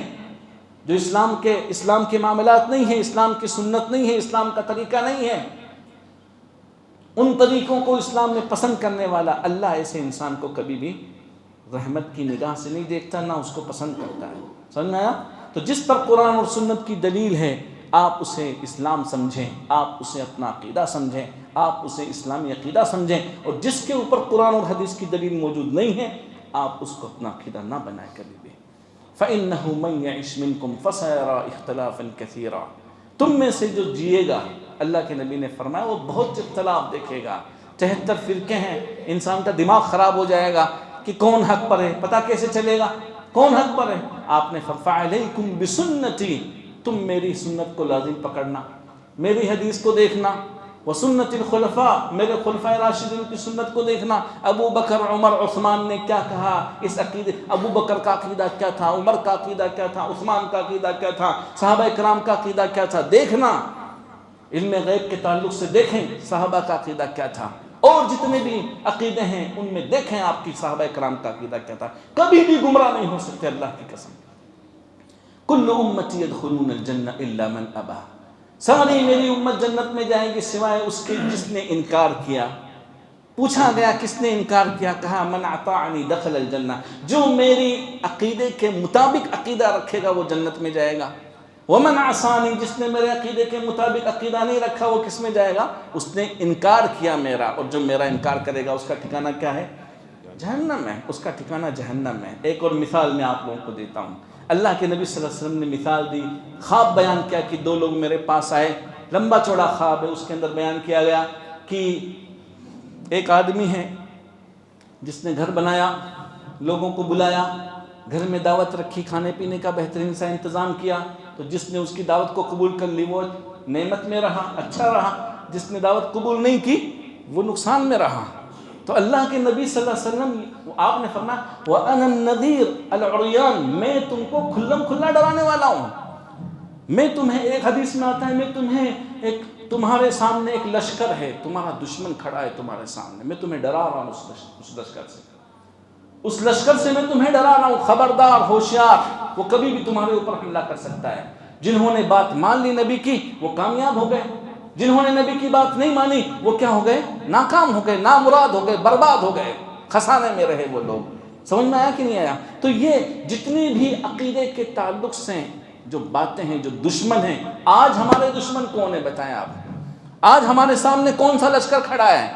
Speaker 1: جو اسلام کے معاملات نہیں ہیں، اسلام کی سنت نہیں ہے، اسلام کا طریقہ نہیں ہے، ان طریقوں کو اسلام میں پسند کرنے والا، اللہ ایسے انسان کو کبھی بھی رحمت کی نگاہ سے نہیں دیکھتا، نہ اس کو پسند کرتا ہے۔ سمجھ میں آیا؟ تو جس پر قرآن اور سنت کی دلیل ہے، آپ اسے اسلام سمجھیں، آپ اسے اپنا عقیدہ سمجھیں، آپ اسے اسلامی عقیدہ سمجھیں، اور جس کے اوپر قرآن اور حدیث کی دلیل موجود نہیں ہے، آپ اس کو اپنا عقیدہ نہ بنائیں کبھی بھی۔ فَإِنَّهُ مَن يَعِشْ مِنكُمْ فَسَيَرَىٰ اخْتِلَافًا كَثِيرًا، تم میں سے جو جیے گا، اللہ کے نبی نے فرمایا، وہ بہت اختلاف دیکھے گا۔ 73 فرقے ہیں، انسان کا دماغ خراب ہو جائے گا کہ کون حق پر ہے، پتہ کیسے چلے گا کون حق پر ہے؟ آپ نے فَعَلَيْكُمْ بِسُنَّتِي، تم میری سنت کو لازم پکڑنا، میری حدیث کو دیکھنا، وسنت الخلفاء، میرے خلفائے راشدین کی سنت کو دیکھنا۔ ابو بکر، عمر، عثمان نے کیا کہا اس عقیدے، ابو بکر کا عقیدہ کیا تھا، عمر کا عقیدہ کیا تھا، عثمان کا عقیدہ کیا تھا، صحابہ کرام کا عقیدہ کیا تھا، دیکھنا۔ علم غیب کے تعلق سے دیکھیں صحابہ کا عقیدہ کیا تھا، اور جتنے بھی عقیدے ہیں ان میں دیکھیں آپ کی صحابہ کرام کا عقیدہ کیا تھا۔ کبھی بھی گمراہ نہیں ہو سکتے، اللہ کی قسم۔ کل امتی یدخلون الجنہ الا من ابا، ساری میری امت جنت میں جائے گی سوائے اس کے جس نے انکار کیا۔ پوچھا گیا کس نے انکار کیا؟ کہا من اطاعنی دخل الجنہ، جو میری عقیدے کے مطابق عقیدہ رکھے گا وہ جنت میں جائے گا۔ ومن عصانی، جس نے میرے عقیدے کے مطابق عقیدہ نہیں رکھا وہ کس میں جائے گا؟ اس نے انکار کیا میرا، اور جو میرا انکار کرے گا اس کا ٹھکانہ کیا ہے؟ جہنم ہے، اس کا ٹھکانہ جہنم ہے۔ ایک اور مثال میں آپ لوگوں کو دیتا ہوں۔ اللہ کے نبی صلی اللہ علیہ وسلم نے مثال دی، خواب بیان کیا کہ دو لوگ میرے پاس آئے، لمبا چوڑا خواب ہے، اس کے اندر بیان کیا گیا کہ ایک آدمی ہے جس نے گھر بنایا، لوگوں کو بلایا، گھر میں دعوت رکھی، کھانے پینے کا بہترین سا انتظام کیا، تو جس نے اس کی دعوت کو قبول کر لی وہ نعمت میں رہا، اچھا رہا، جس نے دعوت قبول نہیں کی وہ نقصان میں رہا۔ تو اللہ کے نبی صلی اللہ علیہ وسلم آپ نے فرمایا وَأَنَا النَّذِيرُ الْعُرْيَانُ، میں تم کو کھلم کھلا ڈرانے والا ہوں، میں تمہیں، ایک حدیث میں آتا ہے میں تمہیں ایک تمہارے سامنے ایک لشکر ہے، تمہارا دشمن کھڑا ہے تمہارے سامنے، میں تمہیں ڈرا رہا ہوں اس لشکر سے، اس لشکر سے میں تمہیں ڈرا رہا ہوں، خبردار، ہوشیار، وہ کبھی بھی تمہارے اوپر حملہ کر سکتا ہے۔ جنہوں نے بات مان لی نبی کی وہ کامیاب ہو گئے، جنہوں نے نبی کی بات نہیں مانی وہ کیا ہو گئے؟ ناکام ہو گئے، نامراد ہو گئے، برباد ہو گئے، خسانے میں رہے وہ لوگ۔ سمجھ میں آیا کہ نہیں آیا؟ تو یہ جتنی بھی عقیدے کے تعلق سے جو باتیں ہیں، جو دشمن ہیں، آج ہمارے دشمن کون ہیں بتائیں آپ؟ آج ہمارے سامنے کون سا لشکر کھڑا ہے؟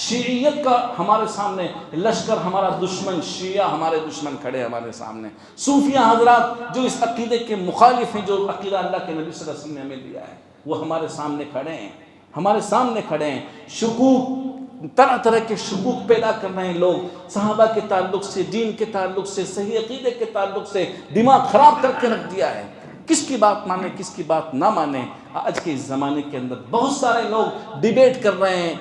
Speaker 1: شیعیت کا ہمارے سامنے لشکر، ہمارا دشمن شیعہ، ہمارے دشمن کھڑے ہمارے سامنے۔ صوفیہ حضرات جو اس عقیدے کے مخالف ہیں، جو عقیدہ اللہ کے نبی صلی اللہ علیہ وسلم نے ہمیں دیا ہے، وہ ہمارے سامنے کھڑے ہیں، ہمارے سامنے کھڑے ہیں۔ شکوک، طرح طرح کے شکوک پیدا کر رہے ہیں لوگ، صحابہ کے تعلق سے، دین کے تعلق سے، صحیح عقیدے کے تعلق سے دماغ خراب کر کے رکھ دیا ہے۔ کس کی بات مانے، کس کی بات نہ مانے۔ آج کے اس زمانے کے اندر بہت سارے لوگ ڈیبیٹ کر رہے ہیں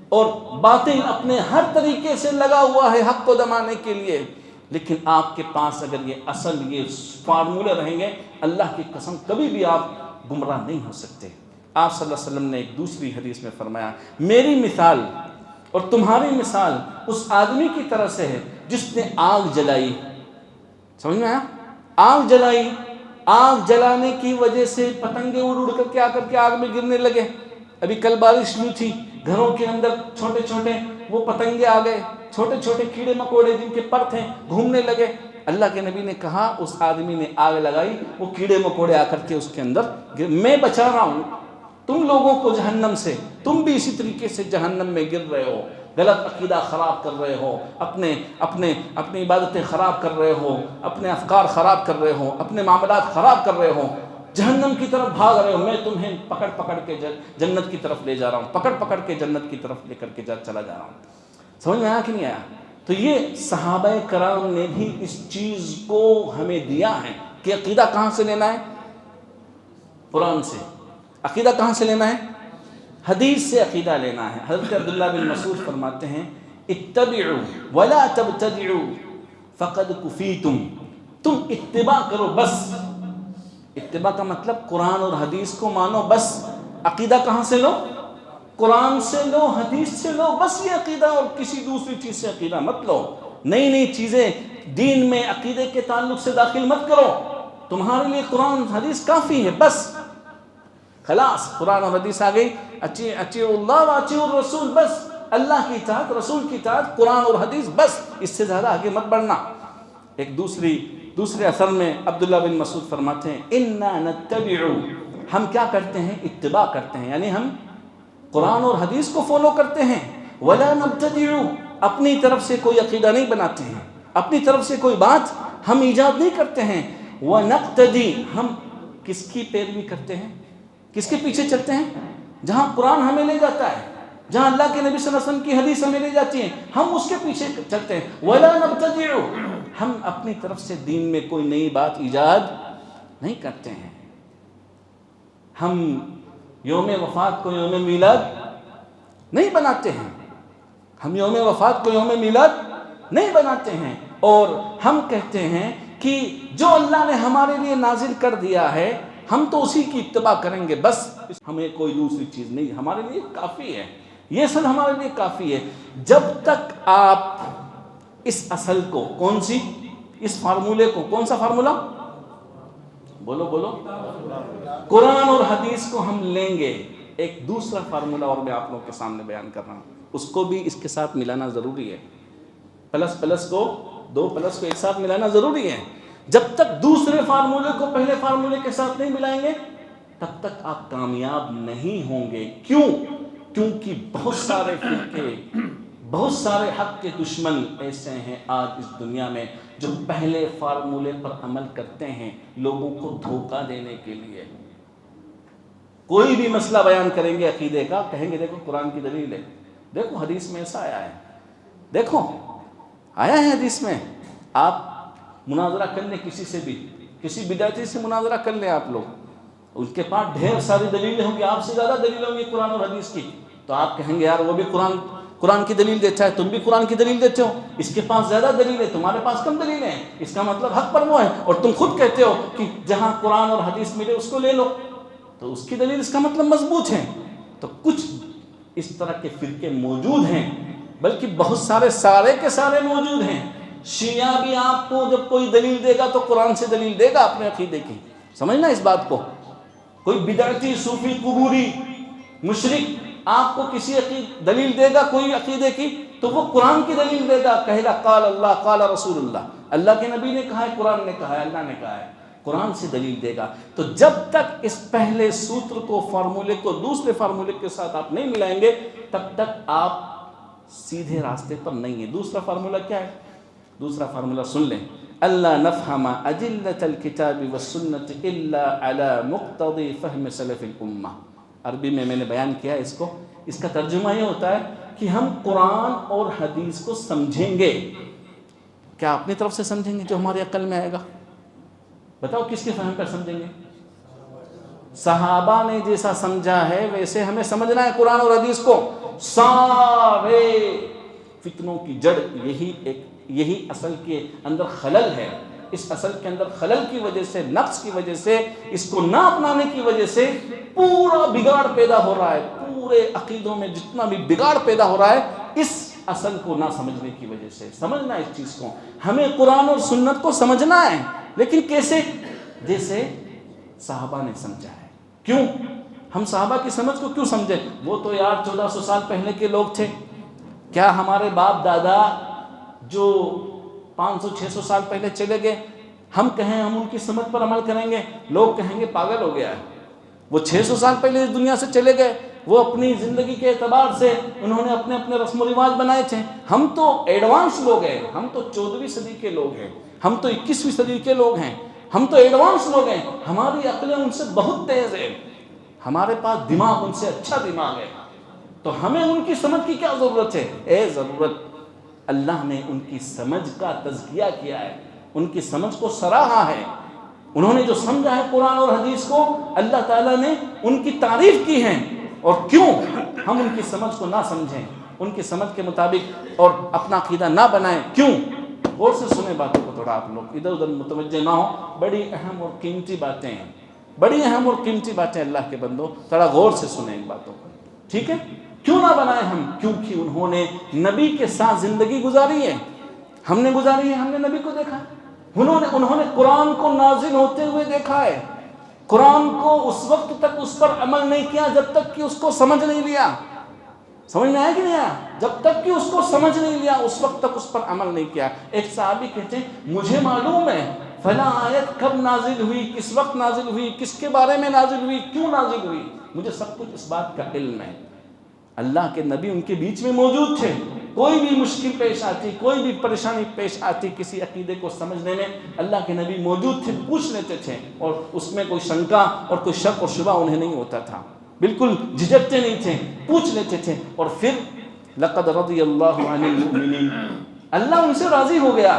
Speaker 1: اور باتیں اپنے ہر طریقے سے لگا ہوا ہے حق کو دبانے کے لیے، لیکن آپ کے پاس اگر یہ اصل یہ فارمولے رہیں گے، اللہ کی قسم کبھی بھی آپ گمراہ نہیں ہو سکتے۔ آپ صلی اللہ علیہ وسلم نے ایک دوسری حدیث میں فرمایا، میری مثال اور تمہاری مثال اس آدمی کی طرح سے ہے جس نے آگ جلائی۔ سمجھ میں آیا؟ آگ جلائی، آگ جلانے کی وجہ سے پتنگے اڑ کر کے آ کر کے آگ میں گرنے لگے۔ ابھی کل بارش ہوئی تھی، گھروں کے اندر چھوٹے چھوٹے وہ پتنگے آ گئے، چھوٹے چھوٹے کیڑے مکوڑے جن کے پر تھے گھومنے لگے۔ اللہ کے نبی نے کہا اس آدمی نے آگ لگائی، وہ کیڑے مکوڑے آ کر کے اس کے اندر میں بچا رہا ہوں تم لوگوں کو جہنم سے، تم بھی اسی طریقے سے جہنم میں گر رہے ہو، غلط عقیدہ خراب کر رہے ہو، اپنی عبادتیں خراب کر رہے ہو، اپنے افکار خراب کر رہے ہو، اپنے معاملات خراب کر رہے ہو، جہنم کی طرف بھاگ رہے ہو، میں تمہیں پکڑ پکڑ کے جنت کی طرف لے جا رہا ہوں، پکڑ پکڑ کے جنت کی طرف لے کر کے چلا جا رہا ہوں۔ سمجھ میں آیا کہ نہیں آیا؟ تو یہ صحابہ کرام نے بھی اس چیز کو ہمیں دیا ہے کہ عقیدہ کہاں سے لینا ہے؟ قرآن سے۔ عقیدہ کہاں سے لینا ہے؟ حدیث سے عقیدہ لینا ہے۔ حضرت عبداللہ بن مسعود فرماتے ہیں، اتبعوا ولا تبتدعوا فقد کفیتم، تم اتباع کرو بس۔ اتباع کا مطلب قرآن اور حدیث کو مانو بس۔ عقیدہ کہاں سے لو؟ قرآن سے لو، حدیث سے لو، بس یہ عقیدہ، اور کسی دوسری چیز سے عقیدہ مت لو۔ نئی نئی چیزیں دین میں عقیدے کے تعلق سے داخل مت کرو، تمہارے لیے قرآن حدیث کافی ہے بس۔ خلاص قرآن اور حدیث آ گئی، اطیعوا اللہ واطیعوا الرسول، بس اللہ کی اطاعت، رسول کی اطاعت، قرآن اور حدیث بس، اس سے زیادہ آگے مت بڑھنا۔ ایک دوسرے اثر میں عبداللہ بن مسعود فرماتے ہیں، انا نتبع، ہم کیا کرتے ہیں؟ اتباع کرتے ہیں، یعنی ہم قرآن اور حدیث کو فالو کرتے ہیں۔ ولا نبتدع، اپنی طرف سے کوئی عقیدہ نہیں بناتے ہیں، اپنی طرف سے کوئی بات ہم ایجاد نہیں کرتے ہیں۔ ونقتدی، ہم کس کی پیروی کرتے ہیں؟ کس کے پیچھے چلتے ہیں؟ جہاں قرآن ہمیں لے جاتا ہے، جہاں اللہ کے نبی صلی اللہ علیہ وسلم کی حدیث ہمیں لے جاتی ہیں، ہم اس کے پیچھے چلتے ہیں۔ ولا نبتدع، ہم اپنی طرف سے دین میں کوئی نئی بات ایجاد نہیں کرتے ہیں۔ ہم یوم وفات کو یوم میلاد نہیں بناتے ہیں، ہم یوم وفات کو یوم میلاد نہیں بناتے ہیں، اور ہم کہتے ہیں کہ جو اللہ نے ہمارے لیے نازل کر دیا ہے ہم تو اسی کی اتباع کریں گے بس، ہمیں کوئی دوسری چیز نہیں، ہمارے لیے کافی ہے، یہ سب ہمارے لیے کافی ہے۔ جب تک آپ اس اصل کو، کون سی، اس فارمولے کو، کون سا فارمولہ؟ بولو بولو، قرآن اور حدیث کو ہم لیں گے۔ ایک دوسرا فارمولہ اور میں آپ لوگوں کے سامنے بیان کر رہا ہوں، اس کو بھی اس کے ساتھ ملانا ضروری ہے۔ پلس پلس کو، دو پلس کو ایک ساتھ ملانا ضروری ہے۔ جب تک دوسرے فارمولے کو پہلے فارمولے کے ساتھ نہیں ملائیں گے تب تک آپ کامیاب نہیں ہوں گے۔ کیوں؟ کیونکہ بہت سارے فرقے، بہت سارے حق کے دشمن ایسے ہیں آج اس دنیا میں جو پہلے فارمولے پر عمل کرتے ہیں لوگوں کو دھوکہ دینے کے لیے۔ کوئی بھی مسئلہ بیان کریں گے عقیدے کا، کہیں گے دیکھو قرآن کی دلیل ہے، دیکھو حدیث میں ایسا آیا ہے، دیکھو آیا ہے حدیث میں۔ آپ مناظرہ کر لیں کسی سے بھی، کسی بدعتی سے مناظرہ کر لیں آپ لوگ، ان کے پاس ڈھیر ساری دلیلیں ہوں گی، آپ سے زیادہ دلیلیں ہوں گی قرآن اور حدیث کی، تو آپ کہیں گے یار وہ بھی قرآن کی دلیل دیتا ہے، تم بھی قرآن کی دلیل دیتے ہو، اس کے پاس زیادہ دلیل ہے، تمہارے پاس کم دلیلیں ہیں، اس کا مطلب حق پر وہ ہے، اور تم خود کہتے ہو کہ جہاں قرآن اور حدیث ملے اس کو لے لو، تو اس کی دلیل اس کا مطلب مضبوط ہے۔ تو کچھ اس طرح کے فرقے موجود ہیں، بلکہ بہت سارے کے سارے موجود ہیں۔ شیعہ بھی آپ کو جب کوئی دلیل دے گا تو قرآن سے دلیل دے گا اپنے عقیدے کی، سمجھنا اس بات کو۔ کوئی بدعتی صوفی قبوری مشرک آپ کو کسی دلیل دے گا کوئی عقیدے کی تو وہ قرآن کی دلیل دے گا، کہے گا قال اللہ قال رسول اللہ، اللہ کے نبی نے کہا ہے، قرآن نے کہا ہے، اللہ نے کہا ہے، قرآن سے دلیل دے گا۔ تو جب تک اس پہلے سوتر کو، فارمولے کو دوسرے فارمولے کے ساتھ آپ نہیں ملائیں گے تب تک آپ سیدھے راستے پر نہیں ہیں۔ دوسرا فارمولہ کیا ہے؟ دوسرا فارمولہ سن لیں، اللہ نفہم اجلۃ الکتاب والسنۃ الا علی مقتضی فہم سلف الامہ۔ عربی میں نے بیان کیا اس کو، اس کا ترجمہ یہ ہوتا ہے کہ ہم قرآن اور حدیث کو سمجھیں گے، کیا اپنی طرف سے سمجھیں گے جو ہماری عقل میں آئے گا؟ بتاؤ کس کے فہم پر سمجھیں گے؟ صحابہ نے جیسا سمجھا ہے ویسے ہمیں سمجھنا ہے قرآن اور حدیث کو۔ سارے فتنوں کی جڑ یہی اصل کے اندر خلل ہے۔ اس اصل کے اندر خلل کی وجہ سے، نقص کی وجہ سے، اس کو نہ اپنانے کی وجہ سے پورا بگاڑ پیدا ہو رہا ہے۔ پورے عقیدوں میں جتنا بھی بگاڑ پیدا ہو رہا ہے اس اصل کو نہ سمجھنے کی وجہ سے۔ سمجھنا اس چیز کو، ہمیں قرآن اور سنت کو سمجھنا ہے، لیکن کیسے؟ جیسے صحابہ نے سمجھا ہے۔ کیوں ہم صحابہ کی سمجھ کو کیوں سمجھیں؟ وہ تو یار 1400 سال پہلے کے لوگ تھے، کیا ہمارے باپ دادا جو 500-600 سال پہلے چلے گئے ہم کہیں ہم ان کی سمجھ پر عمل کریں گے؟ لوگ کہیں گے پاگل ہو گیا ہے، وہ 600 سال پہلے اس دنیا سے چلے گئے، وہ اپنی زندگی کے اعتبار سے انہوں نے اپنے اپنے رسم و رواج بنائے تھے، ہم تو ایڈوانس لوگ ہیں، ہم تو 14ویں صدی کے لوگ ہیں، ہم تو 21ویں صدی کے لوگ ہیں، ہم تو ایڈوانس لوگ ہیں، ہماری عقلیں ان سے بہت تیز ہیں، ہمارے پاس دماغ ان سے اچھا دماغ ہے، تو ہمیں ان کی سمجھ کی کیا ضرورت ہے؟ ضرورت اللہ نے ان کی سمجھ کا تزکیہ کیا ہے، ان کی سمجھ کو سراہا ہے، انہوں نے جو سمجھا ہے قرآن اور حدیث کو اللہ تعالیٰ نے ان کی تعریف کی ہے۔ اور کیوں ہم ان کی سمجھ کو نہ سمجھیں، ان کی سمجھ کے مطابق اور اپنا عقیدہ نہ بنائیں؟ کیوں؟ غور سے سنیں باتوں کو، تھوڑا آپ لوگ ادھر ادھر متوجہ نہ ہو، بڑی اہم اور قیمتی باتیں ہیں، بڑی اہم اور قیمتی باتیں اللہ کے بندو، تھوڑا غور سے سنیں ان باتوں کو، ٹھیک ہے؟ کیوں نہ بنائیں ہم؟ کیونکہ انہوں نے نبی کے ساتھ زندگی گزاری ہے، ہم نے گزاری ہے، ہم نے نبی کو دیکھا، انہوں نے قرآن کو نازل ہوتے ہوئے دیکھا ہے، قرآن کو اس وقت تک اس پر عمل نہیں کیا جب تک کہ اس کو سمجھ نہیں لیا، سمجھ میں آیا کہ نہیں آیا؟ جب تک کہ اس کو سمجھ نہیں لیا اس وقت تک اس پر عمل نہیں کیا۔ ایک صحابی کہتے ہیں مجھے معلوم ہے فلاں آیت کب نازل ہوئی، کس وقت نازل ہوئی، کس کے بارے میں نازل ہوئی، کیوں نازل ہوئی، مجھے سب کچھ اس بات کا علم ہے۔ اللہ کے نبی ان کے بیچ میں موجود تھے، کوئی بھی مشکل پیش آتی، کوئی بھی پریشانی پیش آتی کسی عقیدے کو سمجھنے میں، اللہ کے نبی موجود تھے، پوچھ لیتے تھے، اور اس میں کوئی شنکا اور کوئی شک اور شبہ انہیں نہیں ہوتا تھا، بالکل جھجکتے نہیں تھے، پوچھ لیتے تھے۔ اور پھر لقد رضی اللہ عن المؤمنین، اللہ ان سے راضی ہو گیا،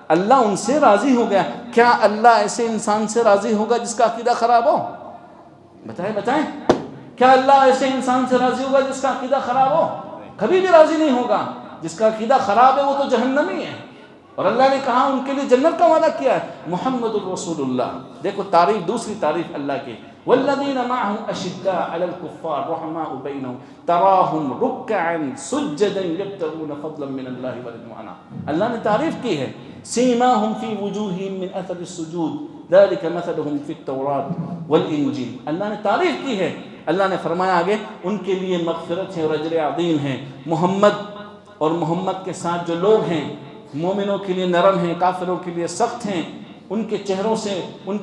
Speaker 1: اللہ ان سے راضی ہو گیا۔ کیا اللہ ایسے انسان سے راضی ہوگا جس کا عقیدہ خراب ہو؟ بتائیں کیا اللہ ایسے انسان سے راضی ہوگا جس کا عقیدہ خراب ہو؟ کبھی بھی راضی نہیں ہوگا۔ جس کا عقیدہ خراب ہے وہ تو جہنمی ہے، اور اللہ نے کہا ان کے لیے جنت کا وعدہ کیا ہے، محمد الرسول اللہ۔ دیکھو تعریف، دوسری تعریف اللہ کی، والذین معه اشداء علی الکفار رحماء بینہم تراہم رکعا سجدا یبتغون فضلا من اللہ ورضوانا۔ اللہ نے تعریف کی ہے، سیماہم فی وجوہہم من اثر السجود ذلک مثلہم فی التوراۃ والانجیل۔ اللہ نے تعریف کی ہے، اللہ نے فرمایا آگے ان کے لیے مغفرت ہے اور اجر عظیم ہے۔ محمد اور محمد کے ساتھ جو لوگ ہیں مومنوں کے لیے نرم ہیں، کافروں کے لیے سخت ہیں، ان کے چہروں سے ان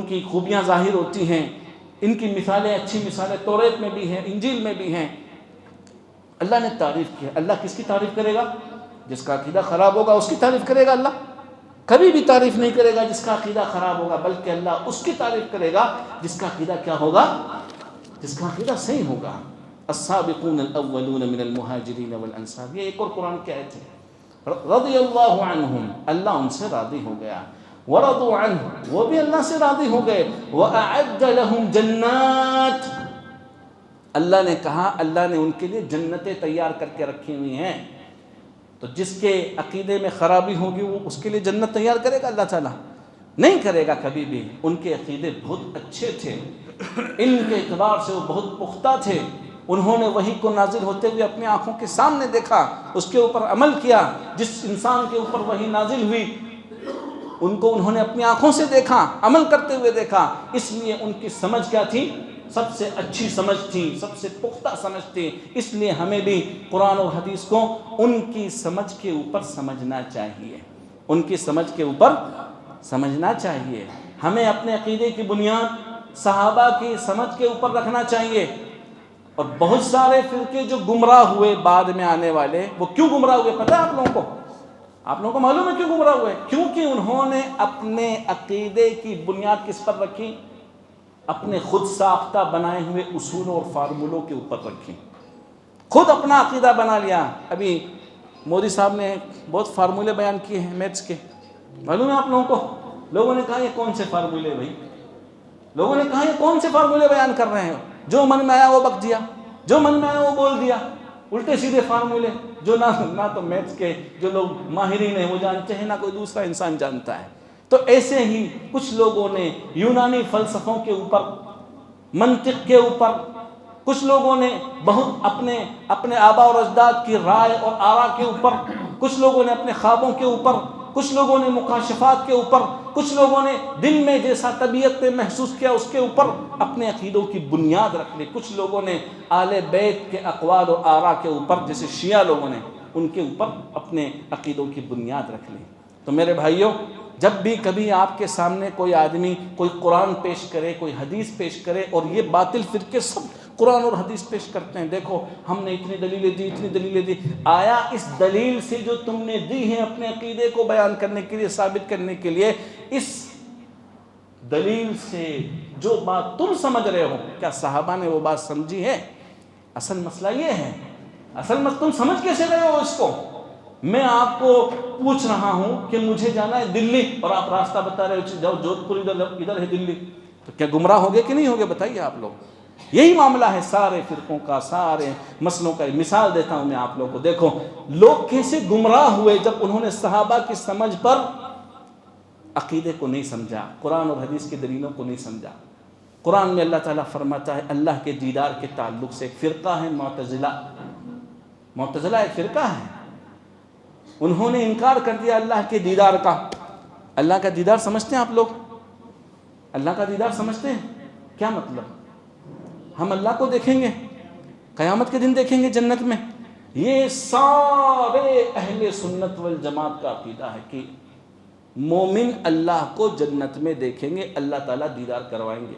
Speaker 1: کی خوبیاں ظاہر ہوتی ہیں، ان کی مثالیں اچھی مثالیں توریت میں بھی ہیں، انجیل میں بھی ہیں۔ اللہ نے تعریف کی ہے۔ اللہ کس کی تعریف کرے گا؟ جس کا عقیدہ خراب ہوگا اس کی تعریف کرے گا اللہ؟ کبھی بھی تعریف نہیں کرے گا جس کا عقیدہ خراب ہوگا، بلکہ اللہ اس کی تعریف کرے گا جس کا عقیدہ کیا ہوگا؟ جس کا عقیدہ صحیح ہوگا۔ السابقون الاولون من المہاجرین والانصار، یہ ایک اور قرآن کی آیت ہے۔ رضی اللہ عنہم، اللہ ان سے راضی ہو گیا، ورضوا عنہ، وہ بھی اللہ سے راضی ہو گئے، وأعد لهم جنات، اللہ نے کہا اللہ نے ان کے لیے جنتیں تیار کر کے رکھی ہوئی ہیں۔ تو جس کے عقیدے میں خرابی ہوگی وہ اس کے لیے جنت تیار کرے گا اللہ تعالیٰ؟ نہیں کرے گا کبھی بھی۔ ان کے عقیدے بہت اچھے تھے، علم کے اعتبار سے وہ بہت پختہ تھے، انہوں نے وحی کو نازل ہوتے ہوئے اپنی آنکھوں کے سامنے دیکھا، اس کے اوپر عمل کیا۔ جس انسان کے اوپر وحی نازل ہوئی ان کو انہوں نے اپنی آنکھوں سے دیکھا، عمل کرتے ہوئے دیکھا، اس لیے ان کی سمجھ کیا تھی؟ سب سے اچھی سمجھ تھی، سب سے پختہ سمجھ تھی۔ اس لیے ہمیں بھی قرآن اور حدیث کو ان کی سمجھ کے اوپر سمجھنا چاہیے، ان کی سمجھ کے اوپر سمجھنا چاہیے۔ ہمیں اپنے عقیدے کی بنیاد صحابہ کی سمجھ کے اوپر رکھنا چاہیے۔ اور بہت سارے فرقے جو گمراہ ہوئے بعد میں آنے والے، وہ کیوں گمراہ ہوئے پتہ ہے آپ لوگوں کو؟ آپ لوگوں کو معلوم ہے کیوں گمراہ ہوئے؟ کیونکہ انہوں نے اپنے عقیدے کی بنیاد کس پر رکھی؟ اپنے خود ساختہ بنائے ہوئے اصولوں اور فارمولوں کے اوپر رکھی، خود اپنا عقیدہ بنا لیا۔ ابھی مودی صاحب نے بہت فارمولے بیان کیے ہیں میتھس کے، معلوم ہے آپ لوگوں کو؟ لوگوں نے کہا یہ کون سے فارمولے بھائی؟ لوگوں نے کہا یہ کون سے فارمولے بیان کر رہے ہیں؟ جو من میں آیا وہ بک دیا، جو من میں آیا وہ بول دیا، الٹے سیدھے فارمولے جو نہ تو میتھس کے جو لوگ ماہرین ہیں وہ جانتے ہیں، نہ کوئی دوسرا انسان جانتا ہے۔ تو ایسے ہی کچھ لوگوں نے یونانی فلسفوں کے اوپر، منطق کے اوپر، کچھ لوگوں نے بہت اپنے آبا اور اجداد کی رائے اور آراء کے اوپر، کچھ لوگوں نے اپنے خوابوں کے اوپر، کچھ لوگوں نے مکاشفات کے اوپر، کچھ لوگوں نے دل میں جیسا طبیعت میں محسوس کیا اس کے اوپر اپنے عقیدوں کی بنیاد رکھ لی۔ کچھ لوگوں نے آل بیت کے اقوال اور آراء کے اوپر، جیسے شیعہ لوگوں نے، ان کے اوپر اپنے عقیدوں کی بنیاد رکھ لی۔ تو میرے بھائیوں، جب بھی کبھی آپ کے سامنے کوئی آدمی کوئی قرآن پیش کرے، کوئی حدیث پیش کرے، اور یہ باطل فرقے سب قرآن اور حدیث پیش کرتے ہیں، دیکھو ہم نے اتنی دلیلیں دی، اتنی دلیلیں دی، آیا اس دلیل سے جو تم نے دی ہیں اپنے عقیدے کو بیان کرنے کے لیے، ثابت کرنے کے لیے، اس دلیل سے جو بات تم سمجھ رہے ہو، کیا صحابہ نے وہ بات سمجھی ہے؟ اصل مسئلہ یہ ہے، اصل مسئلہ تم سمجھ کیسے رہے ہو اس کو؟ میں آپ کو پوچھ رہا ہوں کہ مجھے جانا ہے دلی، اور آپ راستہ بتا رہے ہو جاؤ جودھ پور، ادھر ہے دلی، تو کیا گمراہ ہو گئے کہ نہیں ہو گئے؟ بتائیے آپ لوگ۔ یہی معاملہ ہے سارے فرقوں کا، سارے مسئلوں کا۔ مثال دیتا ہوں میں آپ لوگوں کو، دیکھو لوگ کیسے گمراہ ہوئے جب انہوں نے صحابہ کی سمجھ پر عقیدے کو نہیں سمجھا، قرآن اور حدیث کی دلیلوں کو نہیں سمجھا۔ قرآن میں اللہ تعالیٰ فرماتا ہے اللہ کے دیدار کے تعلق سے، ایک فرقہ ہے معتزلہ، معتزلہ ایک فرقہ ہے، انہوں نے انکار کر دیا اللہ کے دیدار کا۔ اللہ کا دیدار سمجھتے ہیں آپ لوگ؟ اللہ کا دیدار سمجھتے ہیں؟ کیا مطلب؟ ہم اللہ کو دیکھیں گے، قیامت کے دن دیکھیں گے جنت میں؟ یہ سارے اہل سنت والجماعت کا عقیدہ ہے کہ مومن اللہ کو جنت میں دیکھیں گے، اللہ تعالیٰ دیدار کروائیں گے۔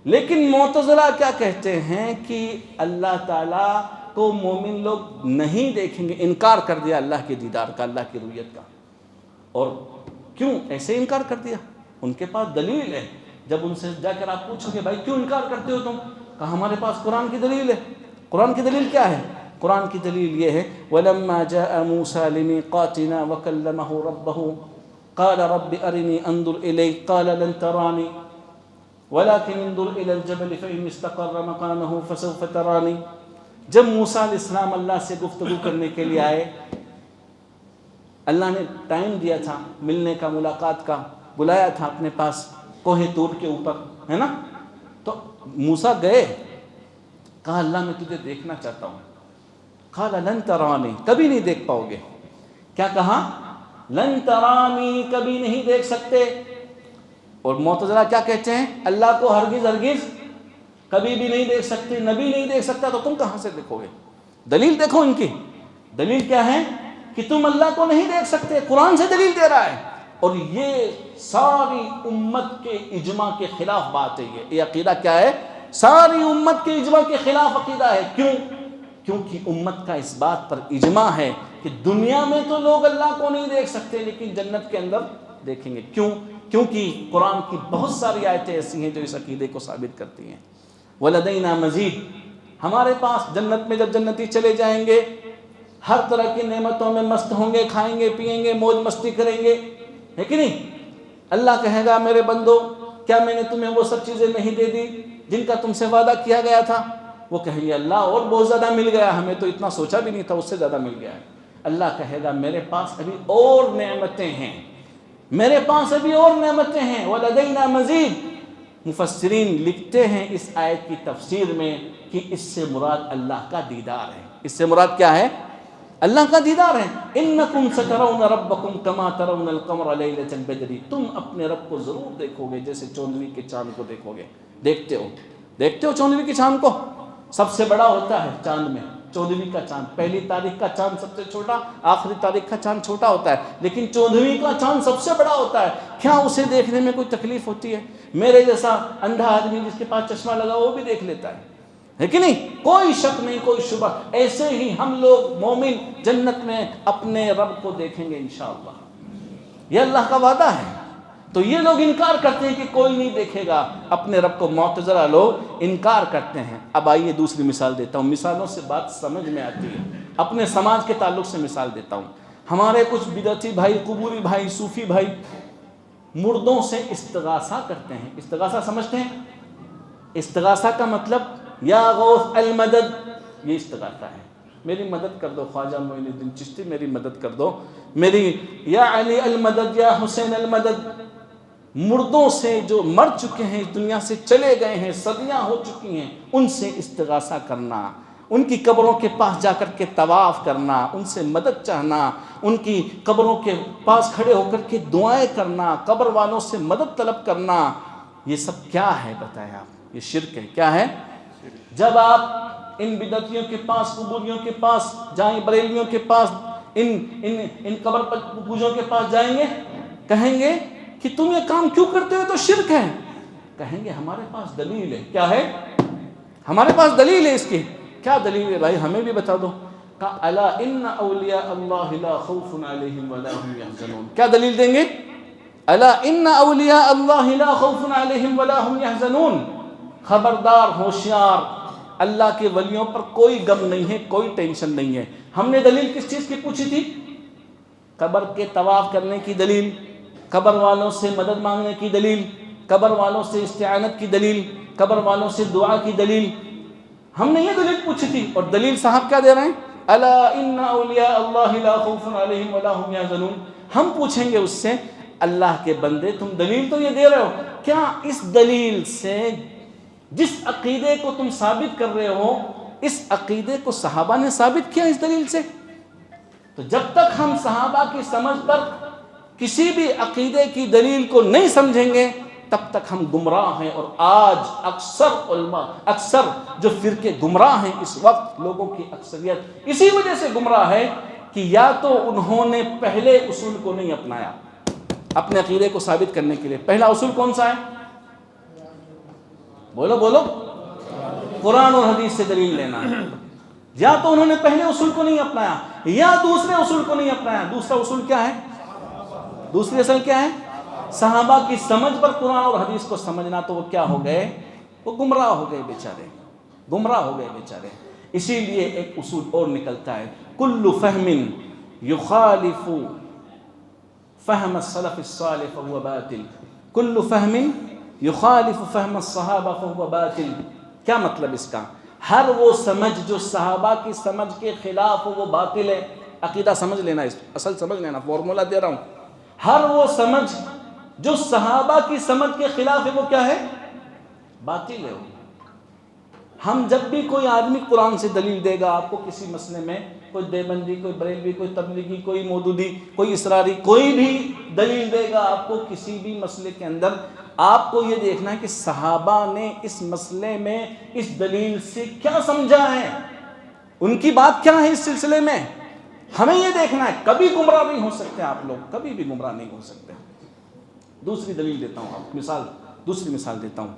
Speaker 1: لیکن معتزلہ کیا کہتے ہیں کہ اللہ تعالیٰ کو مومن لوگ نہیں دیکھیں گے، انکار کر دیا اللہ کے دیدار کا، اللہ کی رؤیت کا۔ اور کیوں ایسے انکار کر دیا؟ ان کے پاس دلیل ہے۔ جب ان سے جا کر آپ پوچھو گے بھائی کیوں انکار کرتے ہو تم؟ کہا ہمارے پاس قرآن کی دلیل ہے۔ قرآن کی دلیل کیا ہے؟ قرآن کی دلیل یہ ہے وَلَمَّا جَاءَ مُوسَىٰ لِمِيقَاتِنَا وَكَلَّمَهُ رَبَّهُ قَالَ رَبِّ أَرِنِي أَنظُرْ إِلَيْكَ قَالَ لَن تَرَانِي وَلَكِنْ انظُرْ إِلَى الْجَبَلِ فَإِنِ اسْتَقَرَّ مَكَانَهُ فَسَوْفَ تَرَانِي۔ جب موسیٰ علیہ السلام اللہ سے گفتگو کرنے کے لیے آئے، اللہ نے ٹائم دیا تھا ملنے کا، ملاقات کا، بلایا تھا اپنے پاس کوہ طور کے اوپر، ہے نا؟ تو موسیٰ گئے، کہا اللہ میں تجھے دیکھنا چاہتا ہوں۔ قال لن ترانی، کبھی نہیں دیکھ پاؤ گے۔ کیا کہا؟ لن ترانی، کبھی نہیں دیکھ سکتے۔ اور معتزلہ کیا کہتے ہیں؟ اللہ کو ہرگز ہرگز کبھی بھی نہیں دیکھ سکتے، نبی نہیں دیکھ سکتا، تو تم کہاں سے دیکھو گے؟ دلیل دیکھو ان کی، دلیل کیا ہے کہ تم اللہ کو نہیں دیکھ سکتے، قرآن سے دلیل دے رہا ہے۔ اور یہ ساری امت کے اجماع کے خلاف بات ہے۔ یہ عقیدہ کیا ہے؟ ساری امت کے اجماع کے خلاف عقیدہ ہے۔ کیوں؟ کیونکہ امت کا اس بات پر اجماع ہے کہ دنیا میں تو لوگ اللہ کو نہیں دیکھ سکتے، لیکن جنت کے اندر دیکھیں گے۔ کیوں؟ کیونکہ قرآن کی بہت ساری آیتیں ایسی ہیں جو اس عقیدے کو ثابت کرتی ہیں۔ وَلَدَيْنَا مَزِيدٌ، ہمارے پاس جنت میں جب جنتی چلے جائیں گے ہر طرح کی نعمتوں میں مست ہوں گے، کھائیں گے، پیئیں گے، موج مستی کریں گے، ہے کہ نہیں؟ اللہ کہے گا میرے بندو کیا میں نے تمہیں وہ سب چیزیں نہیں دے دی جن کا تم سے وعدہ کیا گیا تھا؟ وہ کہیں گے اللہ اور بہت زیادہ مل گیا، ہمیں تو اتنا سوچا بھی نہیں تھا، اس سے زیادہ مل گیا ہے۔ اللہ کہے گا میرے پاس ابھی اور نعمتیں ہیں، میرے پاس ابھی اور نعمتیں ہیں۔ وَلَدَيْنَا مَزِيدٌ، مفسرین لکھتے ہیں اس آیت کی تفسیر میں کہ اس سے مراد اللہ کا دیدار ہے۔ اس سے مراد کیا ہے؟ اللہ کا دیدار ہے۔ انکم سترون ربکم کما ترون القمر لیلۃ البدر، تم اپنے رب کو ضرور دیکھو گے جیسے چاندنی کے چاند کو دیکھو گے۔ دیکھتے ہو چاندنی کے چاند کو؟ سب سے بڑا ہوتا ہے چاند میں چودھویں کا چاند، پہلی تاریخ کا چاند سب سے چھوٹا، آخری تاریخ کا چاند چھوٹا ہوتا ہے، لیکن چودھویں کا چاند سب سے بڑا ہوتا ہے۔ کیا اسے دیکھنے میں کوئی تکلیف ہوتی ہے؟ میرے جیسا اندھا آدمی جس کے پاس چشمہ لگا وہ بھی دیکھ لیتا ہے کہ نہیں؟ کوئی شک نہیں، کوئی شبہ۔ ایسے ہی ہم لوگ مومن جنت میں اپنے رب کو دیکھیں گے انشاءاللہ، یہ اللہ کا وعدہ ہے۔ تو یہ لوگ انکار کرتے ہیں کہ کوئی نہیں دیکھے گا اپنے رب کو، معتزلہ لوگ انکار کرتے ہیں۔ اب آئیے دوسری مثال دیتا ہوں، مثالوں سے بات سمجھ میں آتی ہے۔ اپنے سماج کے تعلق سے مثال دیتا ہوں۔ ہمارے کچھ بدعتی بھائی، قبوری بھائی، صوفی بھائی مردوں سے استغاثہ کرتے ہیں۔ استغاثہ سمجھتے ہیں؟ استغاثہ کا مطلب یا غوث المدد، یہ استغاثہ ہے۔ میری مدد کر دو خواجہ معین الدین چشتی، میری مدد کر دو، میری یا علی المدد، یا حسین المدد۔ مردوں سے جو مر چکے ہیں، اس دنیا سے چلے گئے ہیں، صدیاں ہو چکی ہیں، ان سے استغاثہ کرنا، ان کی قبروں کے پاس جا کر کے طواف کرنا، ان سے مدد چاہنا، ان کی قبروں کے پاس کھڑے ہو کر کے دعائیں کرنا، قبر والوں سے مدد طلب کرنا، یہ سب کیا ہے بتائیں آپ؟ یہ شرک ہے۔ کیا ہے؟ جب آپ ان بدعتیوں کے پاس، قبوریوں کے پاس جائیں، بریلویوں کے پاس، ان قبر پوجوں کے پاس جائیں گے، کہیں گے کہ تم یہ کام کیوں کرتے ہو؟ تو شرک ہے۔ کہیں گے ہمارے پاس دلیل ہے۔ کیا ہے؟ ہمارے پاس دلیل ہے اس کی۔ کیا دلیل ہے بھائی؟ ہمیں بھی بتا دو۔ کہا الا ان اولیاء اللہ لا خوف علیہم ولا هم يحزنون۔ کیا دلیل دیں گے؟ الا ان اولیاء اللہ لا خوف علیہم ولا هم يحزنون، خبردار، ہوشیار، اللہ کے ولیوں پر کوئی غم نہیں ہے، کوئی ٹینشن نہیں ہے۔ ہم نے دلیل کس چیز کی پوچھی تھی؟ قبر کے طواف کرنے کی دلیل، قبر والوں سے مدد مانگنے کی دلیل، قبر والوں سے استعانت کی دلیل، قبر والوں سے دعا کی دلیل، ہم نے یہ دلیل پوچھی تھی۔ اور دلیل صاحب کیا دے رہے ہیں؟ الا ان اولیاء اللہ لا خوف علیہم ولا هم يحزنون۔ ہم پوچھیں گے اس سے، اللہ کے بندے تم دلیل تو یہ دے رہے ہو، کیا اس دلیل سے جس عقیدے کو تم ثابت کر رہے ہو، اس عقیدے کو صحابہ نے ثابت کیا اس دلیل سے؟ تو جب تک ہم صحابہ کی سمجھ پر کسی بھی عقیدے کی دلیل کو نہیں سمجھیں گے، تب تک ہم گمراہ ہیں۔ اور آج اکثر علماء، اکثر جو فرقے گمراہ ہیں اس وقت، لوگوں کی اکثریت اسی وجہ سے گمراہ ہے کہ یا تو انہوں نے پہلے اصول کو نہیں اپنایا اپنے عقیدے کو ثابت کرنے کے لیے۔ پہلا اصول کون سا ہے؟ بولو بولو، قرآن اور حدیث سے دلیل لینا ہے۔ یا تو انہوں نے پہلے اصول کو نہیں اپنایا، یا دوسرے اصول کو نہیں اپنایا۔ دوسرا اصول کیا ہے؟ دوسری اصل کیا ہے؟ صحابہ کی سمجھ پر قرآن اور حدیث کو سمجھنا۔ تو وہ کیا ہو گئے؟ وہ گمراہ ہو گئے بیچارے، گمراہ ہو گئے بیچارے۔ اسی لیے ایک اصول اور نکلتا ہے، کل فہم یخالف فہم السلف الصالح فهو باطل، کل فہم یخالف فہم الصحابہ فهو باطل۔ کیا مطلب اس کا؟ ہر وہ سمجھ جو صحابہ کی سمجھ کے خلاف ہو وہ باطل ہے۔ عقیدہ سمجھ لینا، اس اصل سمجھ لینا، فارمولا دے رہا ہوں۔ ہر وہ سمجھ جو صحابہ کی سمجھ کے خلاف ہے وہ کیا ہے؟ باطل ہے۔ ہم جب بھی کوئی آدمی قرآن سے دلیل دے گا آپ کو کسی مسئلے میں، کوئی دیوبندی، کوئی بریلوی، کوئی تبلیغی، کوئی مودودی، کوئی اسراری، کوئی بھی دلیل دے گا آپ کو کسی بھی مسئلے کے اندر، آپ کو یہ دیکھنا ہے کہ صحابہ نے اس مسئلے میں اس دلیل سے کیا سمجھا ہے، ان کی بات کیا ہے اس سلسلے میں، ہمیں یہ دیکھنا ہے۔ کبھی گمراہ نہیں ہو سکتے آپ لوگ، کبھی بھی گمراہ نہیں ہو سکتے۔ دوسری دلیل دیتا ہوں آپ، دوسری مثال دیتا ہوں۔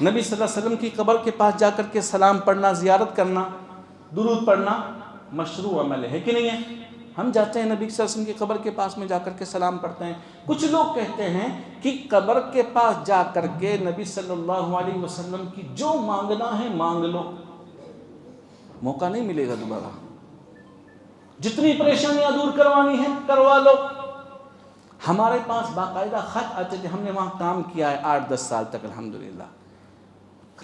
Speaker 1: نبی صلی اللہ علیہ وسلم کی قبر کے پاس جا کر کے سلام پڑھنا، زیارت کرنا، درود پڑھنا مشروع عمل ہے کہ نہیں ہے؟ ہم جاتے ہیں نبی صلی اللہ علیہ وسلم کی قبر کے پاس میں جا کر کے سلام پڑھتے ہیں۔ کچھ لوگ کہتے ہیں کہ قبر کے پاس جا کر کے نبی صلی اللہ علیہ وسلم کی جو مانگنا ہے مانگ لو، موقع نہیں ملے گا دوبارہ، جتنی پریشانیاں دور کروانی ہے کروا لو۔ ہمارے پاس باقاعدہ خط آتے تھے، ہم نے وہاں کام کیا ہے 8-10 سال تک الحمدللہ۔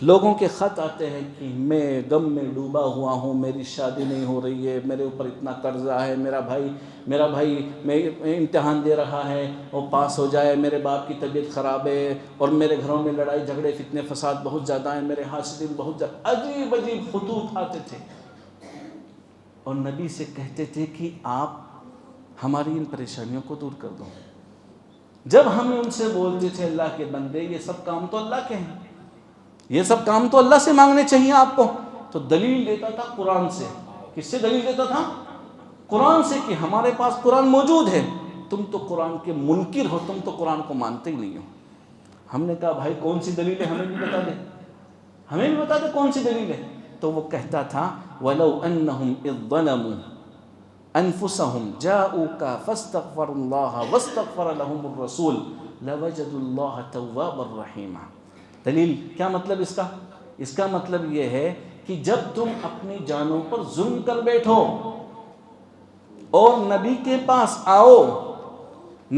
Speaker 1: لوگوں کے خط آتے ہیں کہ میں غم میں ڈوبا ہوا ہوں، میری شادی نہیں ہو رہی ہے، میرے اوپر اتنا قرضہ ہے، میرا بھائی میں امتحان دے رہا ہے، وہ پاس ہو جائے، میرے باپ کی طبیعت خراب ہے، اور میرے گھروں میں لڑائی جھگڑے فتنے فساد بہت زیادہ ہیں، میرے حاسدین بہت زیادہ، عجیب عجیب خطوط آتے تھے، اور نبی سے کہتے تھے کہ آپ ہماری ان پریشانیوں کو دور کر دو۔ جب ہم ان سے بولتے تھے اللہ کے بندے یہ سب کام تو اللہ کے ہیں، یہ سب کام تو اللہ سے مانگنے چاہیے آپ کو، تو دلیل دیتا تھا قرآن سے۔ کس سے دلیل دیتا تھا؟ قرآن سے، کہ ہمارے پاس قرآن موجود ہے، تم تو قرآن کے منکر ہو، تم تو قرآن کو مانتے ہی نہیں ہو۔ ہم نے کہا بھائی کون سی دلیل ہے، ہمیں بھی بتا دے، ہمیں بھی بتا دے کون سی دلیل ہے۔ تو وہ کہتا تھا وَلَوْ أَنَّهُمْ إِذْ ظَلَمُوا أَنفُسَهُمْ جَاءُوكَ فَاسْتَغْفَرُوا اللَّهَ وَاسْتَغْفَرَ لَهُمُ الرَّسُولُ لَوَجَدُوا اللَّهَ تَوَّابًا رَحِيمًا۔ دلیل کیا مطلب اس کا؟ اس کا مطلب یہ ہے کہ جب تم اپنی جانوں پر ظلم کر بیٹھو اور نبی کے پاس آؤ،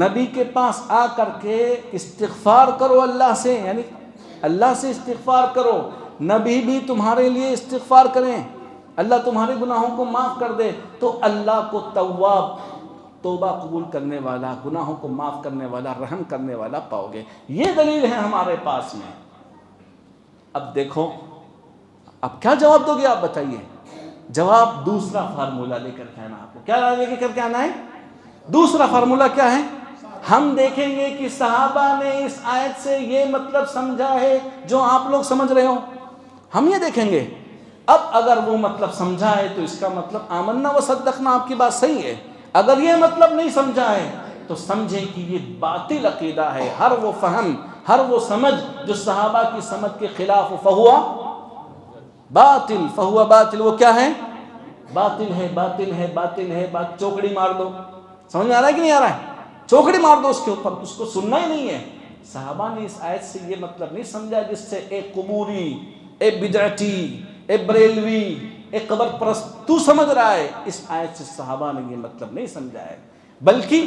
Speaker 1: نبی کے پاس آ کر کے استغفار کرو اللہ سے، یعنی اللہ سے استغفار کرو، نبی بھی تمہارے لیے استغفار کریں، اللہ تمہارے گناہوں کو معاف کر دے، تو اللہ کو تواب، توبہ قبول کرنے والا، گناہوں کو معاف کرنے والا، رحم کرنے والا پاؤ گے۔ یہ دلیل ہے ہمارے پاس میں۔ اب دیکھو اب کیا جواب دو گے آپ بتائیے؟ جواب دوسرا فارمولہ لے کر کے آنا، آپ کو کیا لے کر کے آنا ہے؟ دوسرا فارمولہ کیا ہے؟ ہم دیکھیں گے کہ صحابہ نے اس آیت سے یہ مطلب سمجھا ہے جو آپ لوگ سمجھ رہے ہو، ہم یہ دیکھیں گے۔ اب اگر وہ مطلب سمجھا ہے تو اس کا مطلب آمنا و صدقنا، آپ کی بات صحیح ہے۔ اگر یہ مطلب نہیں سمجھا ہے تو سمجھیں کہ یہ باطل عقیدہ ہے، ہر وہ فہم، ہر وہ سمجھ جو صحابہ کی سمجھ کے خلاف، فہوا باطل، فہوا باطل، وہ کیا ہے؟ باطل ہے، باطل ہے، باطل ہے، چوکڑی مار دو۔ سمجھ میں آ رہا ہے کہ نہیں آ رہا ہے؟ چوکڑی مار دو اس کے اوپر، اس کو سننا ہی نہیں ہے۔ صحابہ نے اس آیت سے یہ مطلب نہیں سمجھا جس سے ایک قبوری، ایک بدعتی، ایک بریلوی، ایک قبر پرست تو سمجھ رہا ہے، اس آیت سے صحابہ نے یہ مطلب نہیں سمجھا ہے، بلکہ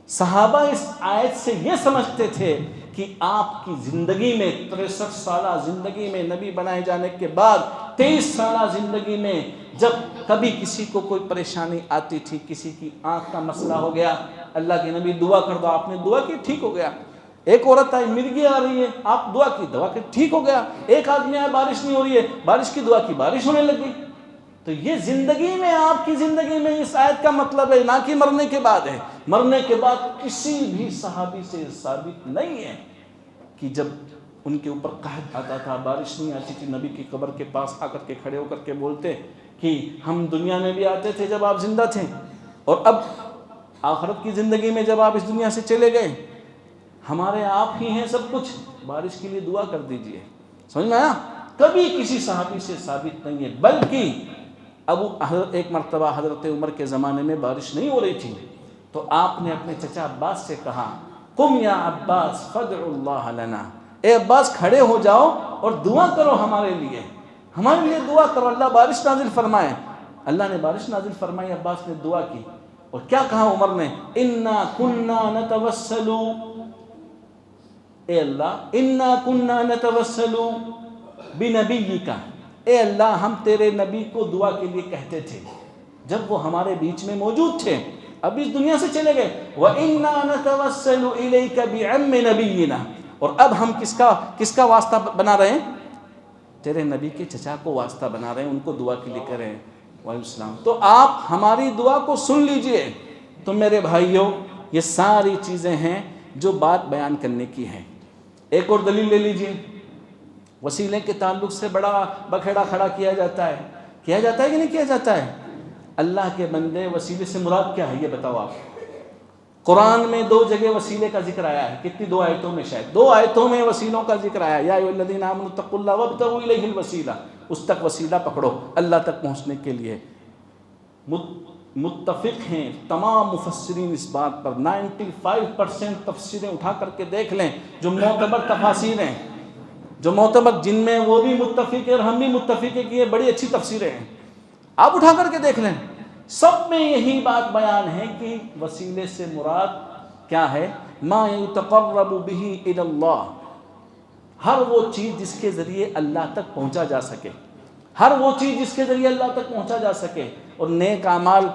Speaker 1: صحابہ اس آیت سے یہ سمجھتے تھے کہ آپ کی زندگی میں 63 سالہ زندگی میں، نبی بنائے جانے کے بعد 23 سالہ زندگی میں، جب کبھی کسی کو کوئی پریشانی آتی تھی، کسی کی آنکھ کا مسئلہ ہو گیا، اللہ کے نبی دعا کر دو، آپ نے دعا کی، ٹھیک ہو گیا۔ ایک عورت آئی، مرغی آ رہی ہے، آپ دعا کی، دعا کی، ٹھیک ہو گیا۔ ایک آدمی آیا، بارش نہیں ہو رہی ہے، بارش کی دعا کی، بارش ہونے لگی۔ تو یہ زندگی میں، آپ کی زندگی میں اس آیت کا مطلب ہے، نہ کہ مرنے کے بعد ہے۔ مرنے کے بعد کسی بھی صحابی سے ثابت نہیں ہے کہ جب ان کے اوپر قحط آتا تھا، بارش نہیں آتی تھی، نبی کی قبر کے پاس آ کر کے کھڑے ہو کر کے بولتے کہ ہم دنیا میں بھی آتے تھے جب آپ زندہ تھے، اور اب آخرت کی زندگی میں جب آپ اس دنیا سے چلے گئے، ہمارے آپ ہی ہیں سب کچھ، بارش کے لیے دعا کر دیجئے۔ سمجھ میں آیا؟ کبھی کسی صحابی سے ثابت نہیں ہے، بلکہ ایک مرتبہ حضرت عمر کے زمانے میں بارش نہیں ہو رہی تھی، تو آپ نے اپنے چچا عباس سے کہا قم یا عباس فادع اللہ لنا، اے عباس کھڑے ہو جاؤ اور دعا کرو ہمارے لیے، ہمارے لیے دعا کرو، اللہ بارش نازل فرمائے۔ اللہ نے بارش نازل فرمائی، عباس نے دعا کی، اور کیا کہا عمر نے؟ انا کننا نتوسل، اے اللہ انا کننا نتوسل بنبیک، اے اللہ ہم تیرے نبی کو دعا کے لیے کہتے تھے جب وہ ہمارے بیچ میں موجود تھے، اب اس دنیا سے چلے گئے۔ وَإِنَّا نَتَوَسَّلُ إِلَيْكَ بِعَمِّ نَبِيِّنَا، اور اب ہم کس کا واسطہ بنا رہے ہیں؟ تیرے نبی کے چچا کو واسطہ بنا رہے ہیں، ان کو دعا کے لیے کہہ رہے ہیں۔ وعلیکم السلام۔ تو آپ ہماری دعا کو سن لیجئے۔ تو میرے بھائیوں، یہ ساری چیزیں ہیں جو بات بیان کرنے کی ہیں۔ ایک اور دلیل لے لیجئے، وسیلے کے تعلق سے بڑا بکھیڑا کھڑا کیا جاتا ہے کہ نہیں کیا جاتا ہے؟ اللہ کے بندے، وسیلے سے مراد کیا ہے یہ بتاؤ آپ؟ قرآن میں 2 جگہ وسیلے کا ذکر آیا ہے، کتنی؟ 2 آیتوں میں، شاید 2 آیتوں میں وسیلوں کا ذکر آیا ہے۔ یا ایھا الذین آمنوا اتقوا اللہ وابتغوا الیہ الوسیلہ، اس تک وسیلہ پکڑو اللہ تک پہنچنے کے لیے۔ متفق ہیں تمام مفسرین اس بات پر، 95% تفسیریں اٹھا کر کے دیکھ لیں جو معتبر تفاسیر ہیں، جو معتبر، جن میں وہ بھی متفق ہے اور ہم بھی متفق ہے کہ یہ بڑی اچھی تفسیریں ہیں، آپ اٹھا کر کے دیکھ لیں، سب میں یہی بات بیان ہے کہ وسیلے سے مراد کیا ہے؟ ما یتقرب به الی اللہ، ہر وہ چیز جس کے ذریعے اللہ تک پہنچا جا سکے، ہر وہ چیز جس کے ذریعے اللہ تک پہنچا جا سکے. اور نیک اعمال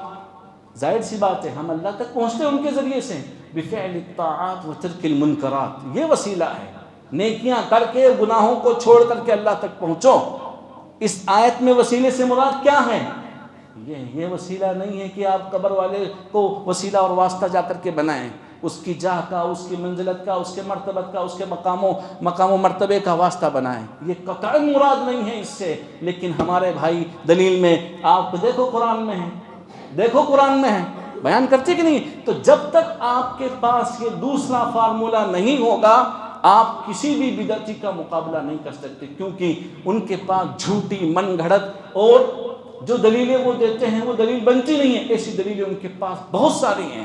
Speaker 1: ظاہر سی بات ہے ہم اللہ تک پہنچتے ہیں ان کے ذریعے سے، بفعل الطاعات و ترک المنکرات، یہ وسیلہ ہے. نیکیاں کر کے گناہوں کو چھوڑ کر کے اللہ تک پہنچو. اس آیت میں وسیلے سے مراد کیا ہے؟ یہ وسیلہ نہیں ہے کہ آپ قبر والے کو وسیلہ اور واسطہ جا کر کے بنائیں، اس کی جاہ کا، اس کی منزلت کا، اس کے مرتبت کا، اس کے مقام و مرتبے کا واسطہ بنائیں. یہ قطعاً مراد نہیں ہے اس سے. لیکن ہمارے بھائی دلیل میں آپ دیکھو قرآن میں ہے، دیکھو قرآن میں ہے، بیان کرتے کہ نہیں. تو جب تک آپ کے پاس یہ دوسرا فارمولہ نہیں ہوگا آپ کسی بھی بدعتی کا مقابلہ نہیں کر سکتے، کیونکہ ان کے پاس جھوٹی من گھڑت اور جو دلیلیں وہ دیتے ہیں وہ دلیل بنتی نہیں ہے. ایسی دلیلیں ان کے پاس بہت ساری ہیں.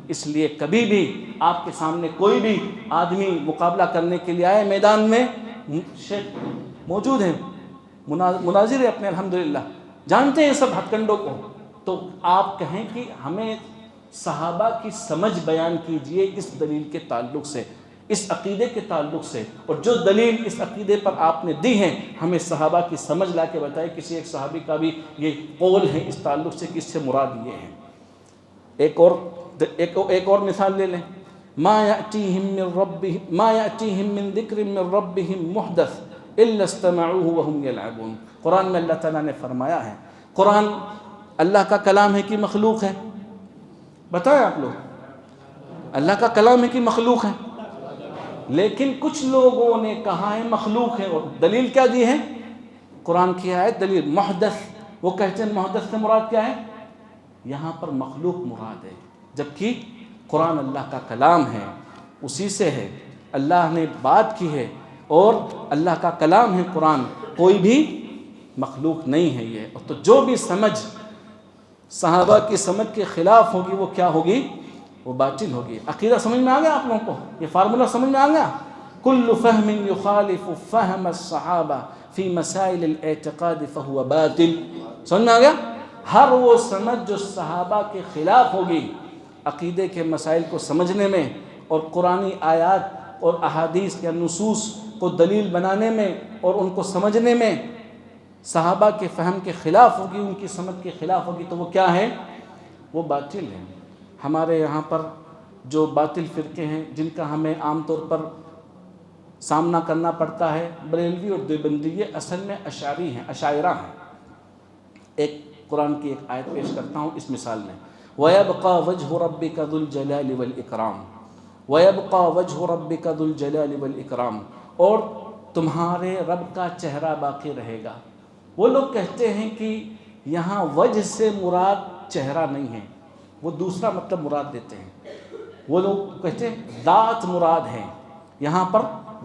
Speaker 1: اس لیے کبھی بھی آپ کے سامنے کوئی بھی آدمی مقابلہ کرنے کے لیے آئے، میدان میں شیخ موجود ہیں، مناظر ہیں اپنے الحمدللہ، جانتے ہیں سب ہتھ کنڈوں کو، تو آپ کہیں کہ ہمیں صحابہ کی سمجھ بیان کیجئے اس دلیل کے تعلق سے، اس عقیدے کے تعلق سے، اور جو دلیل اس عقیدے پر آپ نے دی ہیں ہمیں صحابہ کی سمجھ لا کے بتائے. کسی ایک صحابی کا بھی یہ قول ہے اس تعلق سے کہ اس سے مراد یہ ہے. ایک اور مثال لے لیں. ما یأتیہم من ذکر من ربہم محدث الا استمعوه وهم يلعبون. قرآن میں اللہ تعالیٰ نے فرمایا ہے، قرآن اللہ کا کلام ہے کہ مخلوق ہے؟ بتائیں آپ لوگ، اللہ کا کلام ہے کہ مخلوق ہے؟ لیکن کچھ لوگوں نے کہا ہے مخلوق ہے، اور دلیل کیا دی ہے؟ قرآن کی آیت دلیل محدث. وہ کہتے ہیں محدث سے مراد کیا ہے؟ یہاں پر مخلوق مراد ہے، جبکہ قرآن اللہ کا کلام ہے، اسی سے ہے، اللہ نے بات کی ہے اور اللہ کا کلام ہے قرآن، کوئی بھی مخلوق نہیں ہے یہ. تو جو بھی سمجھ صحابہ کی سمجھ کے خلاف ہوگی وہ کیا ہوگی؟ وہ باطل ہوگی. عقیدہ سمجھ میں آ گیا آپ لوگوں کو؟ یہ فارمولہ سمجھ میں آ گیا؟ کل فہم یخالف فہم الصحابہ فی مسائل الاعتقاد فہو باطل. سمجھ میں آ گیا؟ ہر وہ سمجھ جو صحابہ کے خلاف ہوگی عقیدے کے مسائل کو سمجھنے میں اور قرآنی آیات اور احادیث یا نصوص کو دلیل بنانے میں اور ان کو سمجھنے میں صحابہ کے فہم کے خلاف ہوگی، ان کی سمجھ کے خلاف ہوگی، تو وہ کیا ہے؟ وہ باطل ہے. ہمارے یہاں پر جو باطل فرقے ہیں جن کا ہمیں عام طور پر سامنا کرنا پڑتا ہے، بریلوی اور دیوبندی، یہ اصل میں اشعری ہیں، اشاعرہ ہیں. ایک قرآن کی ایک آیت پیش کرتا ہوں اس مثال میں. وَيَبْقَى وَجْهُ رَبِّكَ ذُو الْجَلَالِ وَالْإِكْرَامِ. وَيَبْقَى وَجْهُ رَبِّكَ ذُو الْجَلَالِ وَالْإِكْرَامِ. اور تمہارے رب کا چہرہ باقی رہے گا. وہ لوگ کہتے ہیں کہ یہاں وجہ سے مراد چہرہ نہیں ہے، وہ دوسرا مطلب مراد دیتے ہیں. وہ لوگ کہتے ہیں ذات مراد ہے، یہاں پر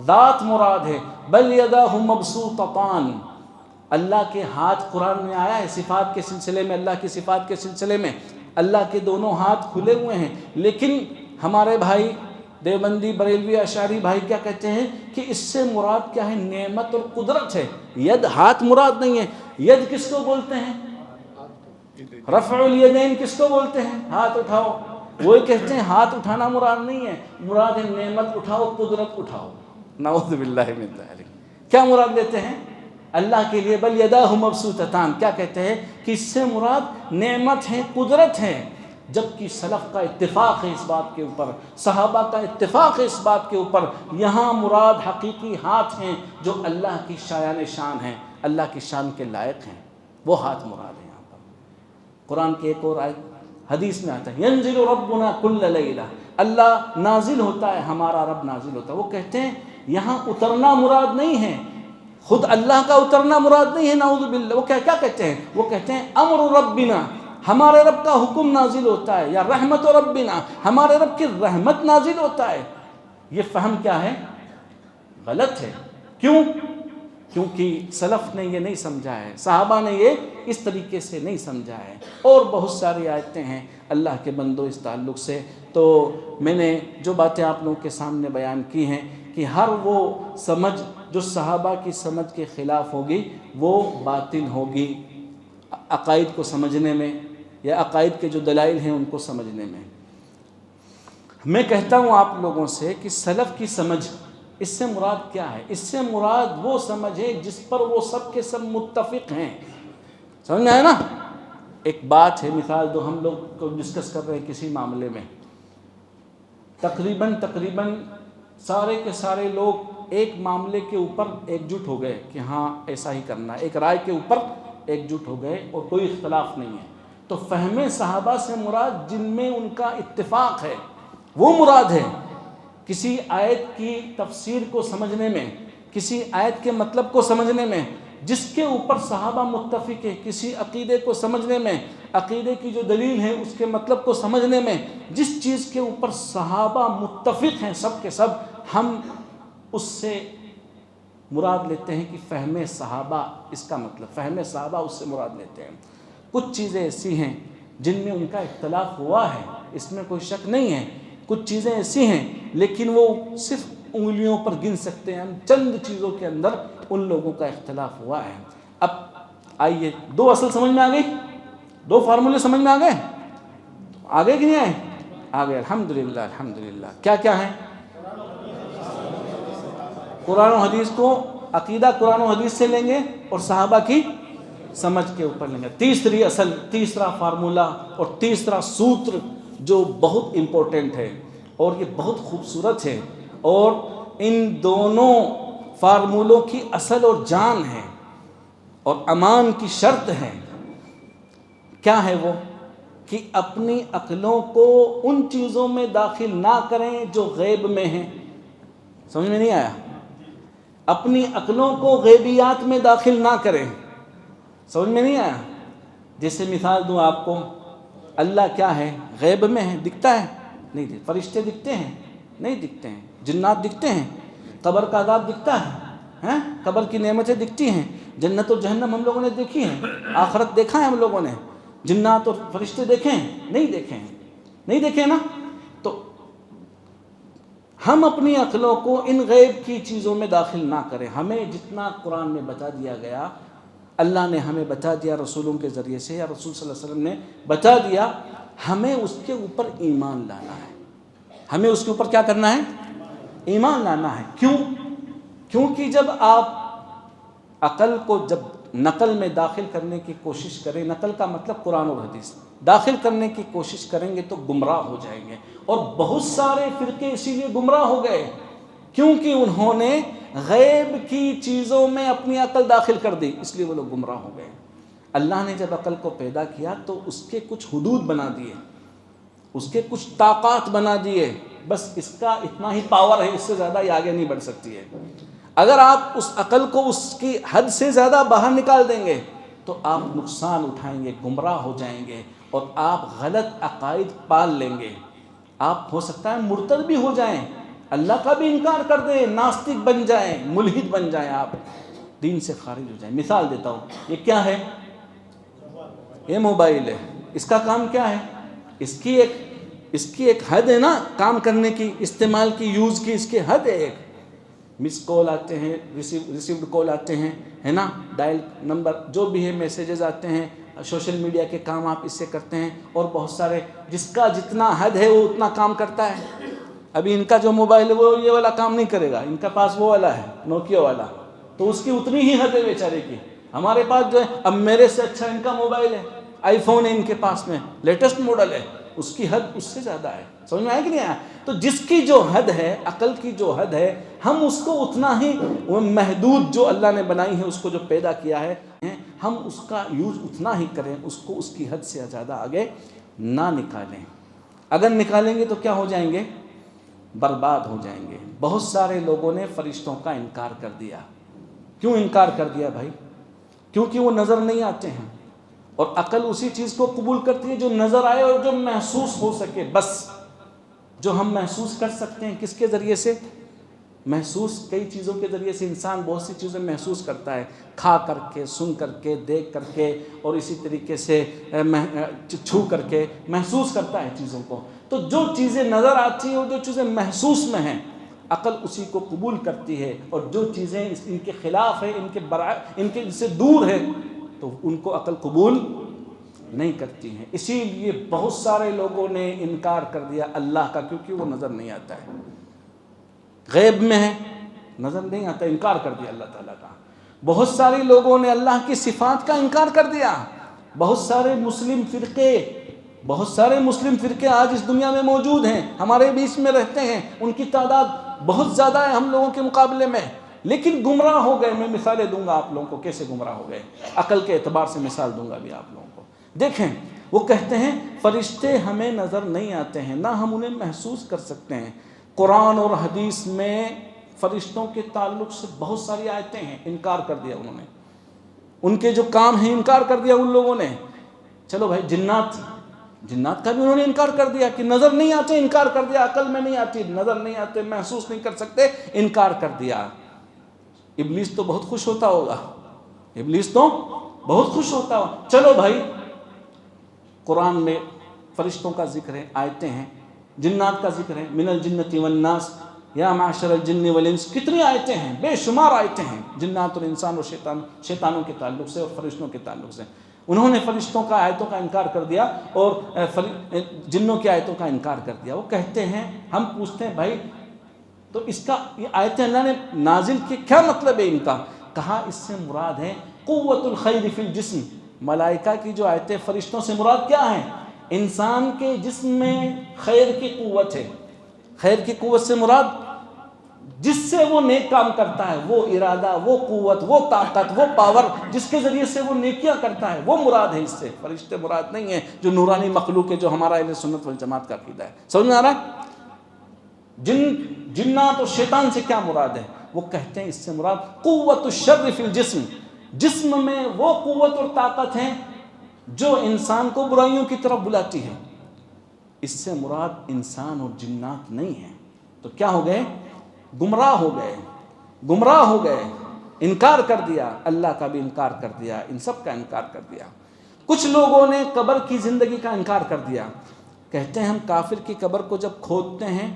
Speaker 1: ذات مراد ہے. بل یداہ مبسوطتان. اللہ کے ہاتھ قرآن میں آیا ہے صفات کے سلسلے میں، اللہ کی صفات کے سلسلے میں اللہ کے دونوں ہاتھ کھلے ہوئے ہیں. لیکن ہمارے بھائی دیوبندی بریلوی اشعری بھائی کیا کہتے ہیں کہ اس سے مراد کیا ہے؟ نعمت اور قدرت ہے. ید ہاتھ مراد نہیں ہے. ید کس کو بولتے ہیں؟ رفع الیدین کس کو بولتے ہیں؟ ہاتھ اٹھاؤ. وہ کہتے ہیں ہاتھ اٹھانا مراد نہیں ہے، مراد ہے نعمت اٹھاؤ، قدرت اٹھاؤ. نعوذ باللہ من ذلک. کیا مراد لیتے ہیں اللہ کے لیے؟ بل یداہ مبسوطتان. کیا کہتے ہیں کہ اس سے مراد نعمت ہے، قدرت ہے. جبکہ سلف کا اتفاق ہے اس بات کے اوپر، صحابہ کا اتفاق ہے اس بات کے اوپر، یہاں مراد حقیقی ہاتھ ہیں جو اللہ کی شایان شان ہیں، اللہ کی شان کے لائق ہیں، وہ ہاتھ مراد ہیں یہاں پر. قرآن کی ایک اور آیت حدیث میں آتا ہے ینزل ربنا کل لیلہ. اللہ نازل ہوتا ہے، ہمارا رب نازل ہوتا ہے. وہ کہتے ہیں یہاں اترنا مراد نہیں ہے، خود اللہ کا اترنا مراد نہیں ہے، نعوذ باللہ. وہ کیا کہتے ہیں؟ وہ کہتے ہیں امر ربنا، ہمارے رب کا حکم نازل ہوتا ہے، یا رحمت ربنا، ہمارے رب کی رحمت نازل ہوتا ہے. یہ فہم کیا ہے؟ غلط ہے. کیوں؟ کیونکہ سلف نے یہ نہیں سمجھا ہے، صحابہ نے یہ اس طریقے سے نہیں سمجھا ہے. اور بہت ساری آیتیں ہیں اللہ کے بندوں اس تعلق سے. تو میں نے جو باتیں آپ لوگوں کے سامنے بیان کی ہیں کہ ہر وہ سمجھ جو صحابہ کی سمجھ کے خلاف ہوگی وہ باطل ہوگی عقائد کو سمجھنے میں یا عقائد کے جو دلائل ہیں ان کو سمجھنے میں. میں کہتا ہوں آپ لوگوں سے کہ سلف کی سمجھ اس سے مراد کیا ہے؟ اس سے مراد وہ سمجھ ہے جس پر وہ سب کے سب متفق ہیں. سمجھ میں آیا نا؟ ایک بات ہے، مثال دو، ہم لوگ کو ڈسکس کر رہے ہیں کسی معاملے میں، تقریباً سارے کے سارے لوگ ایک معاملے کے اوپر ایک جٹ ہو گئے کہ ہاں ایسا ہی کرنا ہے، ایک رائے کے اوپر ایک جٹ ہو گئے اور کوئی اختلاف نہیں ہے. تو فہم صحابہ سے مراد جن میں ان کا اتفاق ہے وہ مراد ہے. کسی آیت کی تفسیر کو سمجھنے میں، کسی آیت کے مطلب کو سمجھنے میں جس کے اوپر صحابہ متفق ہے، کسی عقیدے کو سمجھنے میں، عقیدے کی جو دلیل ہے اس کے مطلب کو سمجھنے میں، جس چیز کے اوپر صحابہ متفق ہیں سب کے سب، ہم اس سے مراد لیتے ہیں کہ فہم صحابہ، اس کا مطلب فہم صحابہ اس سے مراد لیتے ہیں. کچھ چیزیں ایسی ہیں جن میں ان کا اختلاف ہوا ہے، اس میں کوئی شک نہیں ہے. کچھ چیزیں ایسی ہیں لیکن وہ صرف انگلیوں پر گن سکتے ہیں، ہم چند چیزوں کے اندر ان لوگوں کا اختلاف ہوا ہے. اب آئیے، دو اصل سمجھ میں آ گئی، دو فارمولے سمجھ میں آ گئے، آگے کہ نہیں آئے؟ آ گئے. الحمدللہ الحمدللہ. کیا کیا ہے؟ قرآن و حدیث کو، عقیدہ قرآن و حدیث سے لیں گے اور صحابہ کی سمجھ کے اوپر لیں گے. تیسری اصل، تیسرا فارمولا اور تیسرا سوتر جو بہت امپورٹنٹ ہے اور یہ بہت خوبصورت ہے اور ان دونوں فارمولوں کی اصل اور جان ہے اور امان کی شرط ہے. کیا ہے وہ؟ کہ اپنی عقلوں کو ان چیزوں میں داخل نہ کریں جو غیب میں ہیں. سمجھ میں نہیں آیا؟ اپنی عقلوں کو غیبیات میں داخل نہ کریں. سمجھ میں نہیں آیا؟ جیسے مثال دوں آپ کو، اللہ کیا ہے؟ غیب میں ہے، دکھتا ہے؟ نہیں دکھتا. فرشتے دکھتے ہیں؟ نہیں دکھتے ہیں. جنات دکھتے ہیں؟ قبر کا عذاب دکھتا ہے؟ قبر کی نعمتیں دکھتی ہیں؟ جنت و جہنم ہم لوگوں نے دیکھی ہیں؟ آخرت دیکھا ہے ہم لوگوں نے؟ جنات اور فرشتے دیکھے ہیں؟ نہیں دیکھے ہیں. نہیں دیکھے نا؟ تو ہم اپنی عقلوں کو ان غیب کی چیزوں میں داخل نہ کریں. ہمیں جتنا قرآن میں بتا دیا گیا، اللہ نے ہمیں بتا دیا رسولوں کے ذریعے سے، یا رسول صلی اللہ علیہ وسلم نے بتا دیا، ہمیں اس کے اوپر ایمان لانا ہے. ہمیں اس کے اوپر کیا کرنا ہے؟ ایمان لانا ہے. کیوں؟ کیونکہ جب آپ عقل کو جب نقل میں داخل کرنے کی کوشش کریں، نقل کا مطلب قرآن اور حدیث، داخل کرنے کی کوشش کریں گے تو گمراہ ہو جائیں گے. اور بہت سارے فرقے اسی لیے گمراہ ہو گئے کیونکہ انہوں نے غیب کی چیزوں میں اپنی عقل داخل کر دی، اس لیے وہ لوگ گمراہ ہو گئے. اللہ نے جب عقل کو پیدا کیا تو اس کے کچھ حدود بنا دیے، اس کے کچھ طاقات بنا دیے، بس اس کا اتنا ہی پاور ہے، اس سے زیادہ یہ آگے نہیں بڑھ سکتی ہے. اگر آپ اس عقل کو اس کی حد سے زیادہ باہر نکال دیں گے تو آپ نقصان اٹھائیں گے، گمراہ ہو جائیں گے اور آپ غلط عقائد پال لیں گے. آپ ہو سکتا ہے مرتد بھی ہو جائیں، اللہ کا بھی انکار کر دیں، ناستک بن جائیں، ملحد بن جائیں، آپ دین سے خارج ہو جائیں. مثال دیتا ہوں، یہ کیا ہے؟ یہ موبائل ہے. اس کا کام کیا ہے؟ اس کی ایک حد ہے نا کام کرنے کی، استعمال کی، یوز کی، اس کی حد ہے. ایک مس کال آتے ہیں، ریسیوڈ کال آتے ہیں، ہے نا، ڈائل نمبر جو بھی ہے، میسیجز آتے ہیں، سوشل میڈیا کے کام آپ اس سے کرتے ہیں، اور بہت سارے، جس کا جتنا حد ہے وہ اتنا کام کرتا ہے. ابھی ان کا جو موبائل ہے وہ یہ والا کام نہیں کرے گا، ان کا پاس وہ والا ہے نوکیا والا، تو اس کی اتنی ہی حد ہے بیچارے کی. ہمارے پاس جو ہے، اب میرے سے اچھا ان کا موبائل ہے، آئی فون ہے ان کے پاس میں، لیٹسٹ ماڈل ہے، اس کی حد اس سے زیادہ ہے. سمجھ میں آیا کہ نہیں آیا؟ تو جس کی جو حد ہے، عقل کی جو حد ہے، ہم اس کو اتنا ہی، وہ محدود جو اللہ نے بنائی ہے، اس کو جو پیدا کیا ہے، ہم اس کا یوز اتنا ہی کریں، اس کو اس کی حد سے زیادہ آگے نہ نکالیں. اگر نکالیں گے تو کیا ہو جائیں گے؟ برباد ہو جائیں گے. بہت سارے لوگوں نے فرشتوں کا انکار کر دیا. کیوں انکار کر دیا بھائی؟ کیونکہ وہ نظر نہیں آتے ہیں، اور عقل اسی چیز کو قبول کرتی ہے جو نظر آئے اور جو محسوس ہو سکے. بس جو ہم محسوس کر سکتے ہیں، کس کے ذریعے سے؟ محسوس کئی چیزوں کے ذریعے سے انسان بہت سی چیزیں محسوس کرتا ہے، کھا کر کے، سن کر کے، دیکھ کر کے، اور اسی طریقے سے چھو کر کے محسوس کرتا ہے چیزوں کو. تو جو چیزیں نظر آتی ہیں اور جو چیزیں محسوس میں ہیں، عقل اسی کو قبول کرتی ہے، اور جو چیزیں ان کے خلاف ہیں، ان کے سے دور ہے، تو ان کو عقل قبول نہیں کرتی ہیں. اسی لیے بہت سارے لوگوں نے انکار کر دیا اللہ کا، کیونکہ وہ نظر نہیں آتا ہے، غیب میں ہے. نظر نہیں آتا، انکار کر دیا اللہ تعالیٰ کا۔ بہت سارے لوگوں نے اللہ کی صفات کا انکار کر دیا۔ بہت سارے مسلم فرقے آج اس دنیا میں موجود ہیں، ہمارے بیچ میں رہتے ہیں، ان کی تعداد بہت زیادہ ہے ہم لوگوں کے مقابلے میں، لیکن گمراہ ہو گئے۔ میں مثالیں دوں گا آپ لوگوں کو کیسے گمراہ ہو گئے، عقل کے اعتبار سے مثال دوں گا بھی آپ لوگوں کو۔ دیکھیں، وہ کہتے ہیں فرشتے ہمیں نظر نہیں آتے ہیں، نہ ہم انہیں محسوس کر سکتے ہیں۔ قرآن اور حدیث میں فرشتوں کے تعلق سے بہت ساری آیتیں ہیں، انکار کر دیا انہوں نے، ان کے جو کام ہیں انکار کر دیا ان لوگوں نے۔ چلو بھائی، جنات کا بھی انہوں نے انکار کر دیا کہ نظر نہیں آتے، انکار کر دیا، عقل میں نہیں آتی، نظر نہیں آتے، محسوس نہیں کر سکتے، انکار کر دیا۔ ابلیس تو بہت خوش ہوتا ہوگا، چلو بھائی، قرآن میں فرشتوں کا ذکر ہے، آیتیں ہیں، جنات کا ذکر ہے، من الجنۃ والناس یا معشر الجن والانس، کتنی آیتیں ہیں، بے شمار آیتیں ہیں جنات اور انسان اور شیطانوں کے تعلق سے اور فرشتوں کے تعلق سے۔ انہوں نے فرشتوں کا آیتوں کا انکار کر دیا اور جنوں کی آیتوں کا انکار کر دیا۔ وہ کہتے ہیں، ہم پوچھتے ہیں بھائی تو اس کا یہ آیتیں اللہ نے نازل کی، کیا مطلب ہے ان کا؟ کہا اس سے مراد ہے قوت الخیر فی الجسم۔ ملائکہ کی جو آیتیں فرشتوں سے مراد کیا ہیں؟ انسان کے جسم میں خیر کی قوت ہے۔ خیر کی قوت سے مراد جس سے وہ نیک کام کرتا ہے، وہ ارادہ، وہ قوت، وہ طاقت، وہ پاور جس کے ذریعے سے وہ نیکیاں کرتا ہے، وہ مراد ہے۔ اس سے فرشتے مراد نہیں ہیں جو نورانی مخلوق ہے، جو ہمارا اہل سنت والجماعت کا عقیدہ ہے۔ سمجھ میں آ رہا ہے؟ جنات اور شیطان سے کیا مراد ہے؟ وہ کہتے ہیں اس سے مراد قوت الشر فی الجسم، جسم میں وہ قوت اور طاقت ہے جو انسان کو برائیوں کی طرف بلاتی ہے۔ اس سے مراد انسان اور جنات نہیں ہیں۔ تو کیا ہو گئے؟ گمراہ ہو گئے، انکار کر دیا، اللہ کا بھی انکار کر دیا، ان سب کا انکار کر دیا۔ کچھ لوگوں نے قبر کی زندگی کا انکار کر دیا۔ کہتے ہیں ہم کافر کی قبر کو جب کھودتے ہیں،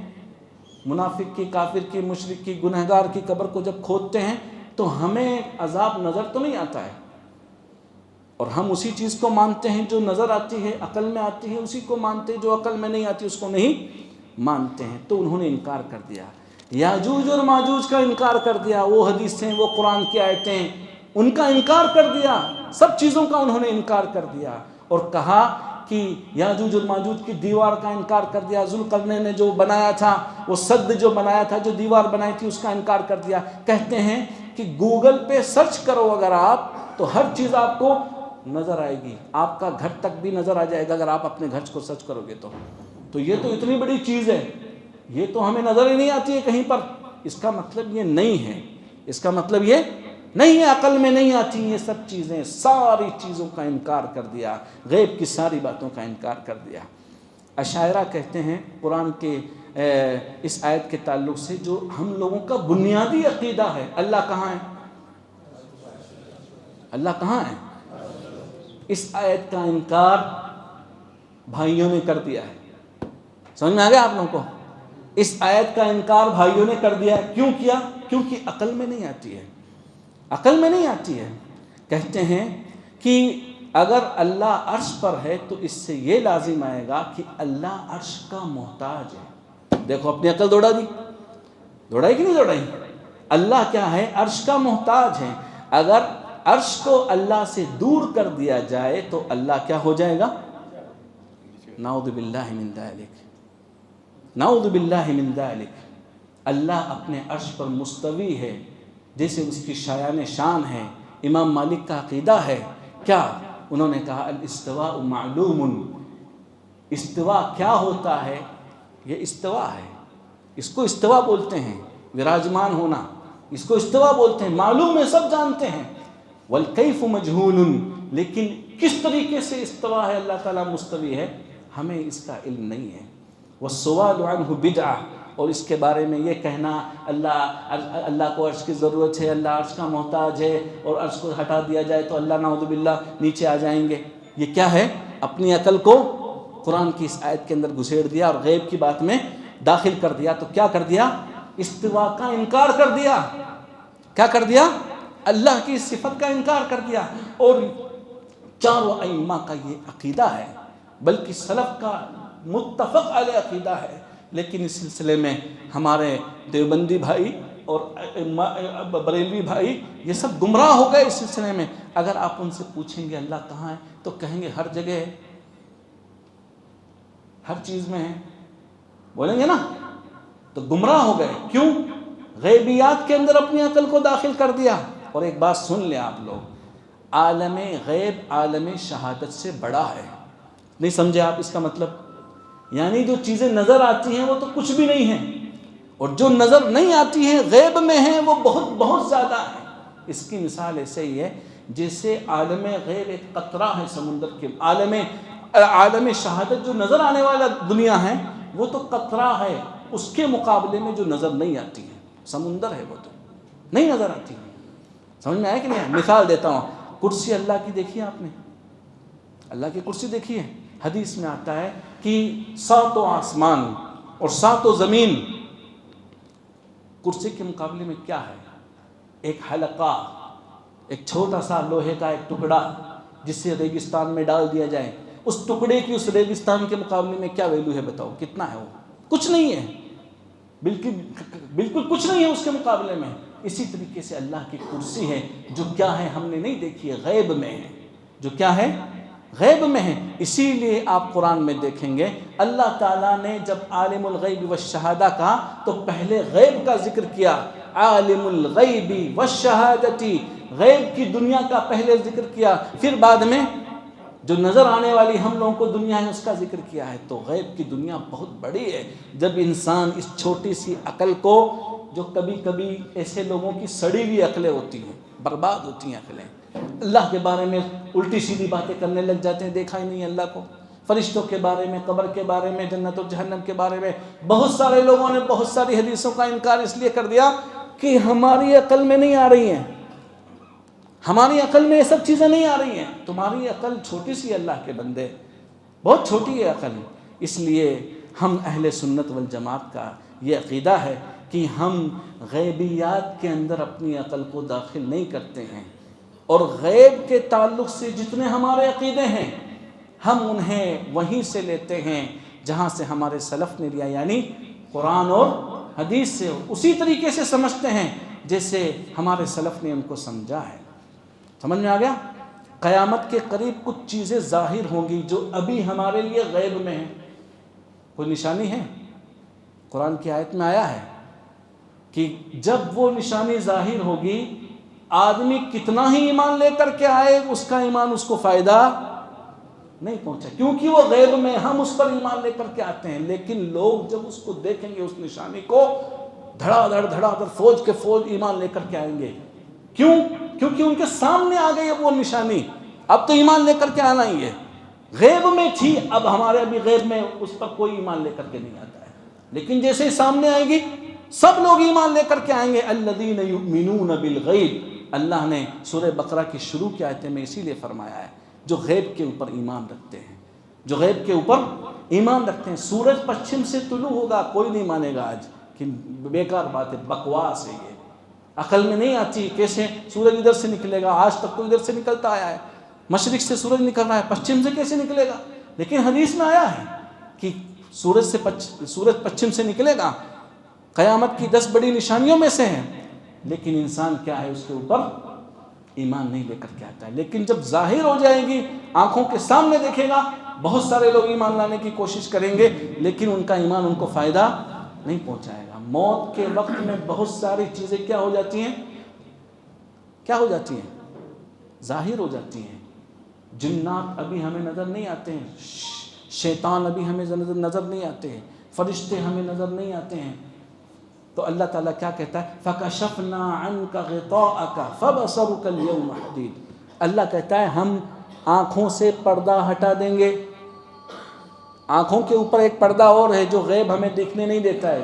Speaker 1: منافق کی، کافر کی، مشرک کی، گنہگار کی قبر کو جب کھودتے ہیں تو ہمیں عذاب نظر تو نہیں آتا ہے، اور ہم اسی چیز کو مانتے ہیں جو نظر آتی ہے، عقل میں آتی ہے، اسی کو مانتے ہیں، جو عقل میں نہیں آتی اس کو نہیں مانتے ہیں۔ تو انہوں نے انکار کر دیا، یاجوج اور ماجوج کا انکار کر دیا، وہ حدیثیں، وہ قرآن کی آیتیں، ان کا انکار کر دیا، سب چیزوں کا انہوں نے انکار کر دیا، اور کہا کہ یاجوج اور ماجوج کی دیوار کا انکار کر دیا، ذوالقرنین نے جو بنایا تھا، وہ سد جو بنایا تھا، جو دیوار بنائی تھی، اس کا انکار کر دیا۔ کہتے ہیں کہ گوگل پہ سرچ کرو اگر آپ، تو ہر چیز آپ کو نظر آئے گی، آپ کا گھر تک بھی نظر آ جائے گا اگر آپ اپنے گھر کو سرچ کرو گے تو یہ تو اتنی بڑی چیز ہے، یہ تو ہمیں نظر ہی نہیں آتی ہے کہیں پر۔ اس کا مطلب یہ نہیں ہے، اس کا مطلب یہ نہیں ہے، عقل میں نہیں آتی یہ سب چیزیں، ساری چیزوں کا انکار کر دیا، غیب کی ساری باتوں کا انکار کر دیا۔ اشاعرہ کہتے ہیں قرآن کے اس آیت کے تعلق سے جو ہم لوگوں کا بنیادی عقیدہ ہے، اللہ کہاں ہے؟ اللہ کہاں ہے؟ اس آیت کا انکار بھائیوں نے کر دیا ہے۔ سمجھ میں آ گیا آپ لوگوں کو؟ اس آیت کا انکار بھائیوں نے کر دیا ہے۔ کیوں کیا؟ کیونکہ عقل میں نہیں آتی ہے، عقل میں نہیں آتی ہے۔ کہتے ہیں کہ اگر اللہ عرش پر ہے تو اس سے یہ لازم آئے گا کہ اللہ عرش کا محتاج ہے۔ دیکھو اپنی عقل دوڑائی کہ نہیں دوڑائی؟ اللہ کیا ہے؟ عرش کا محتاج ہے۔ اگر عرش کو اللہ سے دور کر دیا جائے تو اللہ کیا ہو جائے گا؟ نعوذ باللہ من ذالک، نعوذ باللہ من ذالک۔ اللہ اپنے عرش پر مستوی ہے، جیسے اس کی شایان شان ہے۔ امام مالک کا عقیدہ ہے کیا؟ انہوں نے کہا الاستواء معلوم، استوا کیا ہوتا ہے؟ یہ استوا ہے، اس کو استوا بولتے ہیں، وراجمان ہونا، اس کو استوا بولتے ہیں، معلوم ہے، سب جانتے ہیں۔ والکیف مجہول، لیکن کس طریقے سے استوا ہے، اللہ تعالیٰ مستوی ہے، ہمیں اس کا علم نہیں ہے۔ والسؤال عنہ بدعہ، اور اس کے بارے میں یہ کہنا اللہ کو عرش کی ضرورت ہے، اللہ عرش کا محتاج ہے، اور عرش کو ہٹا دیا جائے تو اللہ نعوذ باللہ نیچے آ جائیں گے، یہ کیا ہے؟ اپنی عقل کو قرآن کی اس آیت کے اندر گھسیڑ دیا اور غیب کی بات میں داخل کر دیا۔ تو کیا کر دیا؟ استوا کا انکار کر دیا۔ کیا کر دیا؟ اللہ کی صفت کا انکار کر دیا۔ اور چاروں ائمہ کا یہ عقیدہ ہے، بلکہ سلف کا متفق علیہ عقیدہ ہے، لیکن اس سلسلے میں ہمارے دیوبندی بھائی اور بریلوی بھائی یہ سب گمراہ ہو گئے اس سلسلے میں. اگر آپ ان سے پوچھیں گے اللہ کہاں ہے تو کہیں گے ہر جگہ ہے، ہر چیز میں ہے، بولیں گے نا. تو گمراہ ہو گئے. کیوں؟ غیبیات کے اندر اپنی عقل کو داخل کر دیا. اور ایک بات سن لیں آپ لوگ، عالم غیب عالم شہادت سے بڑا ہے. نہیں سمجھے آپ اس کا مطلب؟ یعنی جو چیزیں نظر آتی ہیں وہ تو کچھ بھی نہیں ہیں، اور جو نظر نہیں آتی ہیں غیب میں ہیں وہ بہت بہت زیادہ ہیں. اس کی مثال ایسے ہی ہے جیسے عالم غیب ایک قطرہ ہے سمندر کے، عالم شہادت جو نظر آنے والا دنیا ہے وہ تو قطرہ ہے اس کے مقابلے میں جو نظر نہیں آتی ہے. سمندر ہے وہ تو نہیں نظر آتی ہے. سمجھ میں آیا کہ نہیں؟ مثال دیتا ہوں. کرسی اللہ کی دیکھی ہے آپ نے؟ اللہ کی کرسی دیکھی ہے؟ حدیث میں آتا ہے کہ 7 آسمان اور 7 زمین کرسی کے مقابلے میں کیا ہے؟ ایک حلقہ، ایک چھوٹا سا لوہے کا ایک ٹکڑا جسے ریگستان میں ڈال دیا جائے. اس ٹکڑے کی اس ریگستان کے مقابلے میں کیا ویلو ہے بتاؤ؟ کتنا ہے وہ؟ کچھ نہیں ہے، بالکل کچھ نہیں ہے اس کے مقابلے میں. اسی طریقے سے اللہ کی کرسی ہے جو کیا ہے ہم نے نہیں دیکھی ہے، غیب میں ہے. جو کیا ہے؟ غیب میں ہے. اسی لیے آپ قرآن میں دیکھیں گے اللہ تعالیٰ نے جب عالم الغیب والشہادہ کہا تو پہلے غیب کا ذکر کیا. عالم الغیب والشہادتی، غیب کی دنیا کا پہلے ذکر کیا، پھر بعد میں جو نظر آنے والی ہم لوگوں کو دنیا ہے اس کا ذکر کیا ہے. تو غیب کی دنیا بہت بڑی ہے. جب انسان اس چھوٹی سی عقل کو، جو کبھی کبھی ایسے لوگوں کی سڑی ہوئی عقلیں ہوتی ہیں، برباد ہوتی ہیں عقلیں، اللہ کے بارے میں الٹی سیدھی باتیں کرنے لگ جاتے ہیں، دیکھا ہی نہیں اللہ کو، فرشتوں کے بارے میں، قبر کے بارے میں، جنت و جہنم کے بارے میں. بہت سارے لوگوں نے بہت ساری حدیثوں کا انکار اس لیے کر دیا کہ ہماری عقل میں نہیں آ رہی ہیں، ہماری عقل میں یہ سب چیزیں نہیں آ رہی ہیں. تمہاری عقل چھوٹی سی اللہ کے بندے، بہت چھوٹی ہے عقل. اس لیے ہم اہل سنت والجماعت کا یہ عقیدہ ہے کہ ہم غیبیات کے اندر اپنی عقل کو داخل نہیں کرتے ہیں، اور غیب کے تعلق سے جتنے ہمارے عقیدے ہیں ہم انہیں وہیں سے لیتے ہیں جہاں سے ہمارے سلف نے لیا، یعنی قرآن اور حدیث سے. اسی طریقے سے سمجھتے ہیں جیسے ہمارے سلف نے ان کو سمجھا ہے. سمجھ میں آ گیا؟ قیامت کے قریب کچھ چیزیں ظاہر ہوں گی جو ابھی ہمارے لیے غیب میں ہیں. کوئی نشانی ہے؟ قرآن کی آیت میں آیا ہے کہ جب وہ نشانی ظاہر ہوگی آدمی کتنا ہی ایمان لے کر کے آئے اس کا ایمان اس کو فائدہ نہیں پہنچا، کیونکہ وہ غیب میں، ہم اس پر ایمان لے کر کے آتے ہیں. لیکن لوگ جب اس کو دیکھیں گے اس نشانی کو، دھڑا دھڑ فوج کے فوج ایمان لے کر کے آئیں گے. کیوں؟ کیونکہ ان کے سامنے آ گئی وہ نشانی. اب تو ایمان لے کر کے آنا ہی ہے. غیب میں تھی، اب ہمارے ابھی غیب میں اس پر کوئی ایمان لے کر کے نہیں آتا ہے، لیکن جیسے ہی سامنے آئے گی سب لوگ ایمان لے کر کے آئیں گے. الذین یؤمنون بالغیب، اللہ نے سورہ بقرہ کی شروع کی آیتیں میں اسی لیے فرمایا ہے جو غیب کے اوپر ایمان رکھتے ہیں، جو غیب کے اوپر ایمان رکھتے ہیں. سورج پچھم سے طلوع ہوگا، کوئی نہیں مانے گا آج کہ بیکار بات ہے، بکواس ہے، یہ عقل میں نہیں آتی. کیسے سورج ادھر سے نکلے گا؟ آج تک تو ادھر سے نکلتا آیا ہے، مشرق سے سورج نکل رہا ہے، پچھم سے کیسے نکلے گا؟ لیکن حدیث میں آیا ہے کہ سورج پچھم سے نکلے گا، قیامت کی 10 بڑی نشانیوں میں سے ہے. لیکن انسان کیا ہے، اس کے اوپر ایمان نہیں لے کر کے آتا ہے. لیکن جب ظاہر ہو جائے گی، آنکھوں کے سامنے دیکھے گا، بہت سارے لوگ ایمان لانے کی کوشش کریں گے لیکن ان کا ایمان ان کو فائدہ نہیں پہنچائے گا. موت کے وقت میں بہت ساری چیزیں کیا ہو جاتی ہیں؟ کیا ہو جاتی ہیں؟ ظاہر ہو جاتی ہیں. جنات ابھی ہمیں نظر نہیں آتے ہیں، شیطان ابھی ہمیں نظر نہیں آتے ہیں، فرشتے ہمیں نظر نہیں آتے ہیں. تو اللہ تعالیٰ کیا کہتا ہے؟ فَكَشَفْنَا عَنْكَ غِطَاءَكَ فَبَصَرُكَ الْيَوْمَ حَدِيدٌ. اللہ کہتا ہے ہم آنکھوں سے پردہ ہٹا دیں گے. آنکھوں کے اوپر ایک پردہ اور ہے جو غیب ہمیں دیکھنے نہیں دیتا ہے،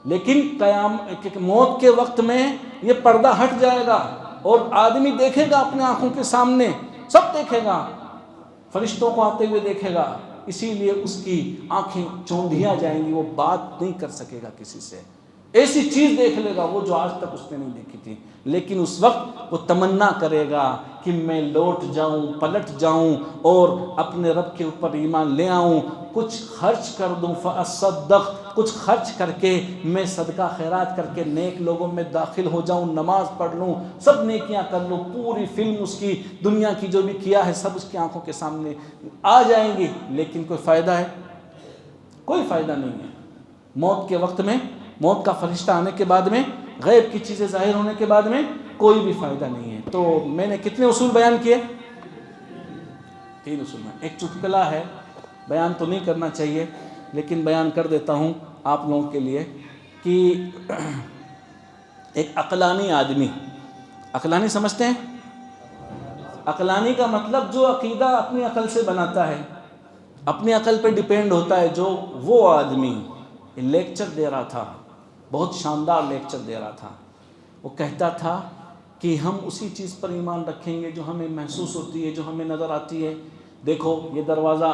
Speaker 1: لیکن موت کے وقت میں یہ پردہ ہٹ جائے گا اور آدمی دیکھے گا اپنے آنکھوں کے سامنے، سب دیکھے گا، فرشتوں کو آتے ہوئے دیکھے گا. اسی لیے اس کی آنکھیں چوندھیا جائیں گی، وہ بات نہیں کر سکے گا کسی سے. ایسی چیز دیکھ لے گا وہ جو آج تک اس نے نہیں دیکھی تھی. لیکن اس وقت وہ تمنا کرے گا کہ میں لوٹ جاؤں، پلٹ جاؤں اور اپنے رب کے اوپر ایمان لے آؤں، کچھ خرچ کر دوں، فاصدق، کچھ خرچ کر کے میں صدقہ خیرات کر کے نیک لوگوں میں داخل ہو جاؤں، نماز پڑھ لوں، سب نیکیاں کر لوں، پوری فلم اس کی دنیا کی جو بھی کیا ہے سب اس کی آنکھوں کے سامنے آ جائیں گی، لیکن کوئی فائدہ ہے؟ کوئی فائدہ نہیں ہے۔ موت کے وقت میں، موت کا فرشتہ آنے کے بعد میں، غیب کی چیزیں ظاہر ہونے کے بعد میں کوئی بھی فائدہ نہیں ہے۔ تو میں نے کتنے اصول بیان کیے؟ 3 اصول میں۔ ایک چٹکلا ہے، بیان تو نہیں کرنا چاہیے لیکن بیان کر دیتا ہوں آپ لوگوں کے لیے، کہ ایک عقلانی آدمی، عقلانی سمجھتے ہیں؟ عقلانی کا مطلب جو عقیدہ اپنی عقل سے بناتا ہے، اپنی عقل پہ ڈیپینڈ ہوتا ہے، جو وہ آدمی لیکچر دے رہا تھا، بہت شاندار لیکچر دے رہا تھا۔ وہ کہتا تھا کہ ہم اسی چیز پر ایمان رکھیں گے جو ہمیں محسوس ہوتی ہے، جو ہمیں نظر آتی ہے۔ دیکھو یہ دروازہ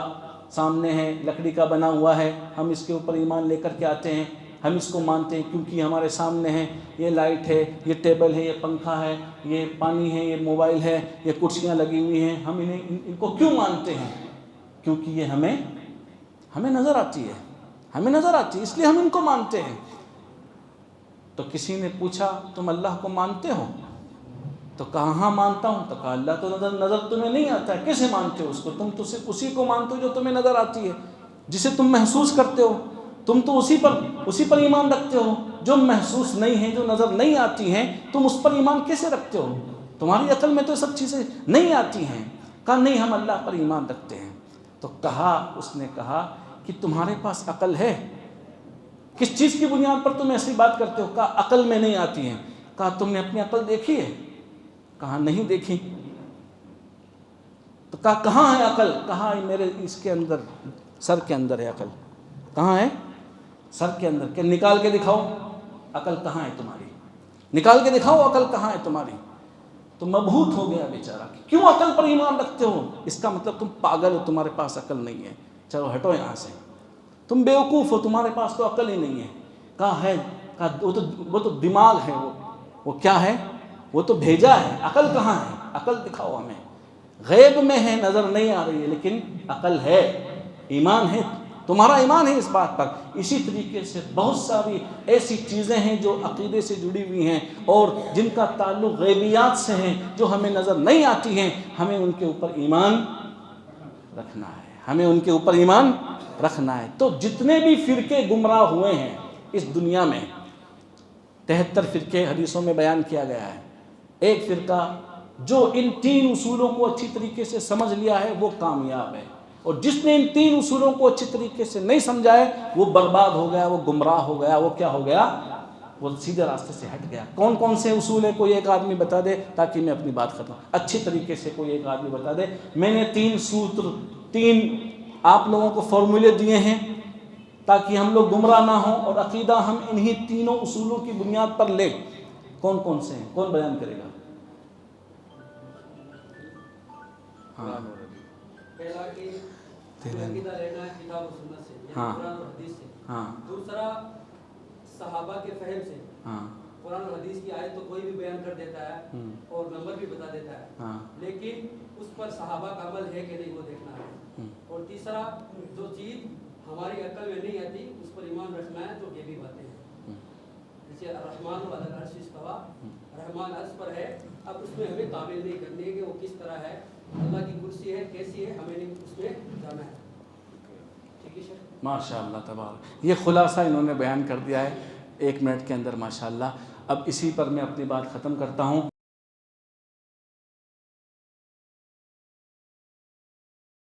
Speaker 1: سامنے ہے، لکڑی کا بنا ہوا ہے، ہم اس کے اوپر ایمان لے کر کے آتے ہیں، ہم اس کو مانتے ہیں کیونکہ یہ ہمارے سامنے ہے۔ یہ لائٹ ہے، یہ ٹیبل ہے، یہ پنکھا ہے، یہ پانی ہے، یہ موبائل ہے، یہ کرسیاں لگی ہوئی ہیں، ہم ان کو کیوں مانتے ہیں؟ کیونکہ یہ ہمیں نظر آتی ہے، ہمیں نظر آتی ہے، اس لیے ہم ان کو مانتے ہیں۔ تو کسی نے پوچھا تم اللہ کو مانتے ہو؟ تو کہا ہاں مانتا ہوں۔ تو کہا اللہ تو نظر تمہیں نہیں آتا ہے، کیسے مانتے ہو اس کو؟ تم تو صرف اسی کو مانتے ہو جو تمہیں نظر آتی ہے، جسے تم محسوس کرتے ہو، تم تو اسی پر ایمان رکھتے ہو۔ جو محسوس نہیں ہے، جو نظر نہیں آتی ہیں، تم اس پر ایمان کیسے رکھتے ہو؟ تمہاری عقل میں تو سب چیزیں نہیں آتی ہیں۔ کہا نہیں، ہم اللہ پر ایمان رکھتے ہیں۔ تو اس نے کہا کہ تمہارے پاس عقل ہے؟ کس چیز کی بنیاد پر تم ایسی بات کرتے ہو؟ کہا عقل میں نہیں آتی ہیں۔ کہا تم نے اپنی عقل دیکھی ہے؟ کہا نہیں دیکھی۔ تو کہا کہاں ہے عقل؟ کہا میرے اس کے اندر، سر کے اندر ہے عقل۔ کہاں ہے؟ سر کے اندر۔ کہ نکال کے دکھاؤ عقل کہاں ہے تمہاری، نکال کے دکھاؤ عقل کہاں ہے تمہاری۔ تو مبہوت ہو گیا بیچارہ، کیوں عقل پر ایمان رکھتے ہو؟ اس کا مطلب تم پاگل ہو، تمہارے پاس عقل نہیں ہے، چلو ہٹو یہاں سے، تم بیوقوف ہو، تمہارے پاس تو عقل ہی نہیں ہے۔ کہا ہے، کہا وہ تو دماغ ہے، وہ کیا ہے؟ وہ تو بھیجا ہے، عقل کہاں ہے؟ عقل دکھاؤ ہمیں۔ غیب میں ہے، نظر نہیں آ رہی ہے، لیکن عقل ہے، ایمان ہے، تمہارا ایمان ہے اس بات پر۔ اسی طریقے سے بہت ساری ایسی چیزیں ہیں جو عقیدے سے جڑی ہوئی ہیں اور جن کا تعلق غیبیات سے ہیں، جو ہمیں نظر نہیں آتی ہیں، ہمیں ان کے اوپر ایمان رکھنا ہے، ہمیں ان کے اوپر ایمان رکھنا ہے۔ تو جتنے بھی فرقے گمراہ ہوئے ہیں اس دنیا میں، 73 فرقے حدیثوں میں بیان کیا گیا ہے، ایک فرقہ جو ان 3 اصولوں کو اچھی طریقے سے سمجھ لیا ہے وہ کامیاب ہے، اور جس نے ان 3 اصولوں کو اچھی طریقے سے نہیں سمجھا ہے وہ برباد ہو گیا، وہ گمراہ ہو گیا، وہ کیا ہو گیا؟ وہ سیدھے راستے سے ہٹ گیا۔ کون کون سے اصول ہیں؟ کوئی ایک آدمی بتا دے تاکہ میں اپنی بات ختم، اچھی طریقے سے کوئی ایک آدمی بتا دے۔ میں نے 3 آپ لوگوں کو فارمولے دیے ہیں تاکہ ہم لوگ گمراہ نہ ہوں، اور عقیدہ ہم انہی 3 اصولوں کی بنیاد پر لیں۔ کون کون سے ہیں؟ کون بیان کرے گا؟
Speaker 2: پہلا کہ عقیدہ لینا ہے کتاب و سنت سے، یعنی قرآن اور حدیث سے۔ دوسرا صحابہ کے فہم سے، قرآن اور حدیث کی آیت تو کوئی بھی بیان کر دیتا ہے اور نمبر بھی بتا دیتا ہے، لیکن اس پر صحابہ کا عمل ہے کہ نہیں وہ دیکھنا ہے۔ اور تیسرا جو چیز ہماری عقل میں نہیں آتی اس پر ایمان رکھنا ہے، جو یہ بھی باتیں ہیں، جیسے الرحمن علی العرش استویٰ، رحمان عرش پر ہے، اب اس میں ہمیں تعمیل نہیں کرنی ہے کہ وہ کس طرح ہے، اللہ کی کرسی ہے کیسی ہے، ہمیں نہیں اس میں جانا ہے۔ ٹھیک ہے شیخ؟
Speaker 1: ماشاء اللہ تبارک، یہ خلاصہ انہوں نے بیان کر دیا ہے 1 منٹ کے اندر ماشاء اللہ۔ اب اسی پر میں اپنی بات ختم کرتا ہوں۔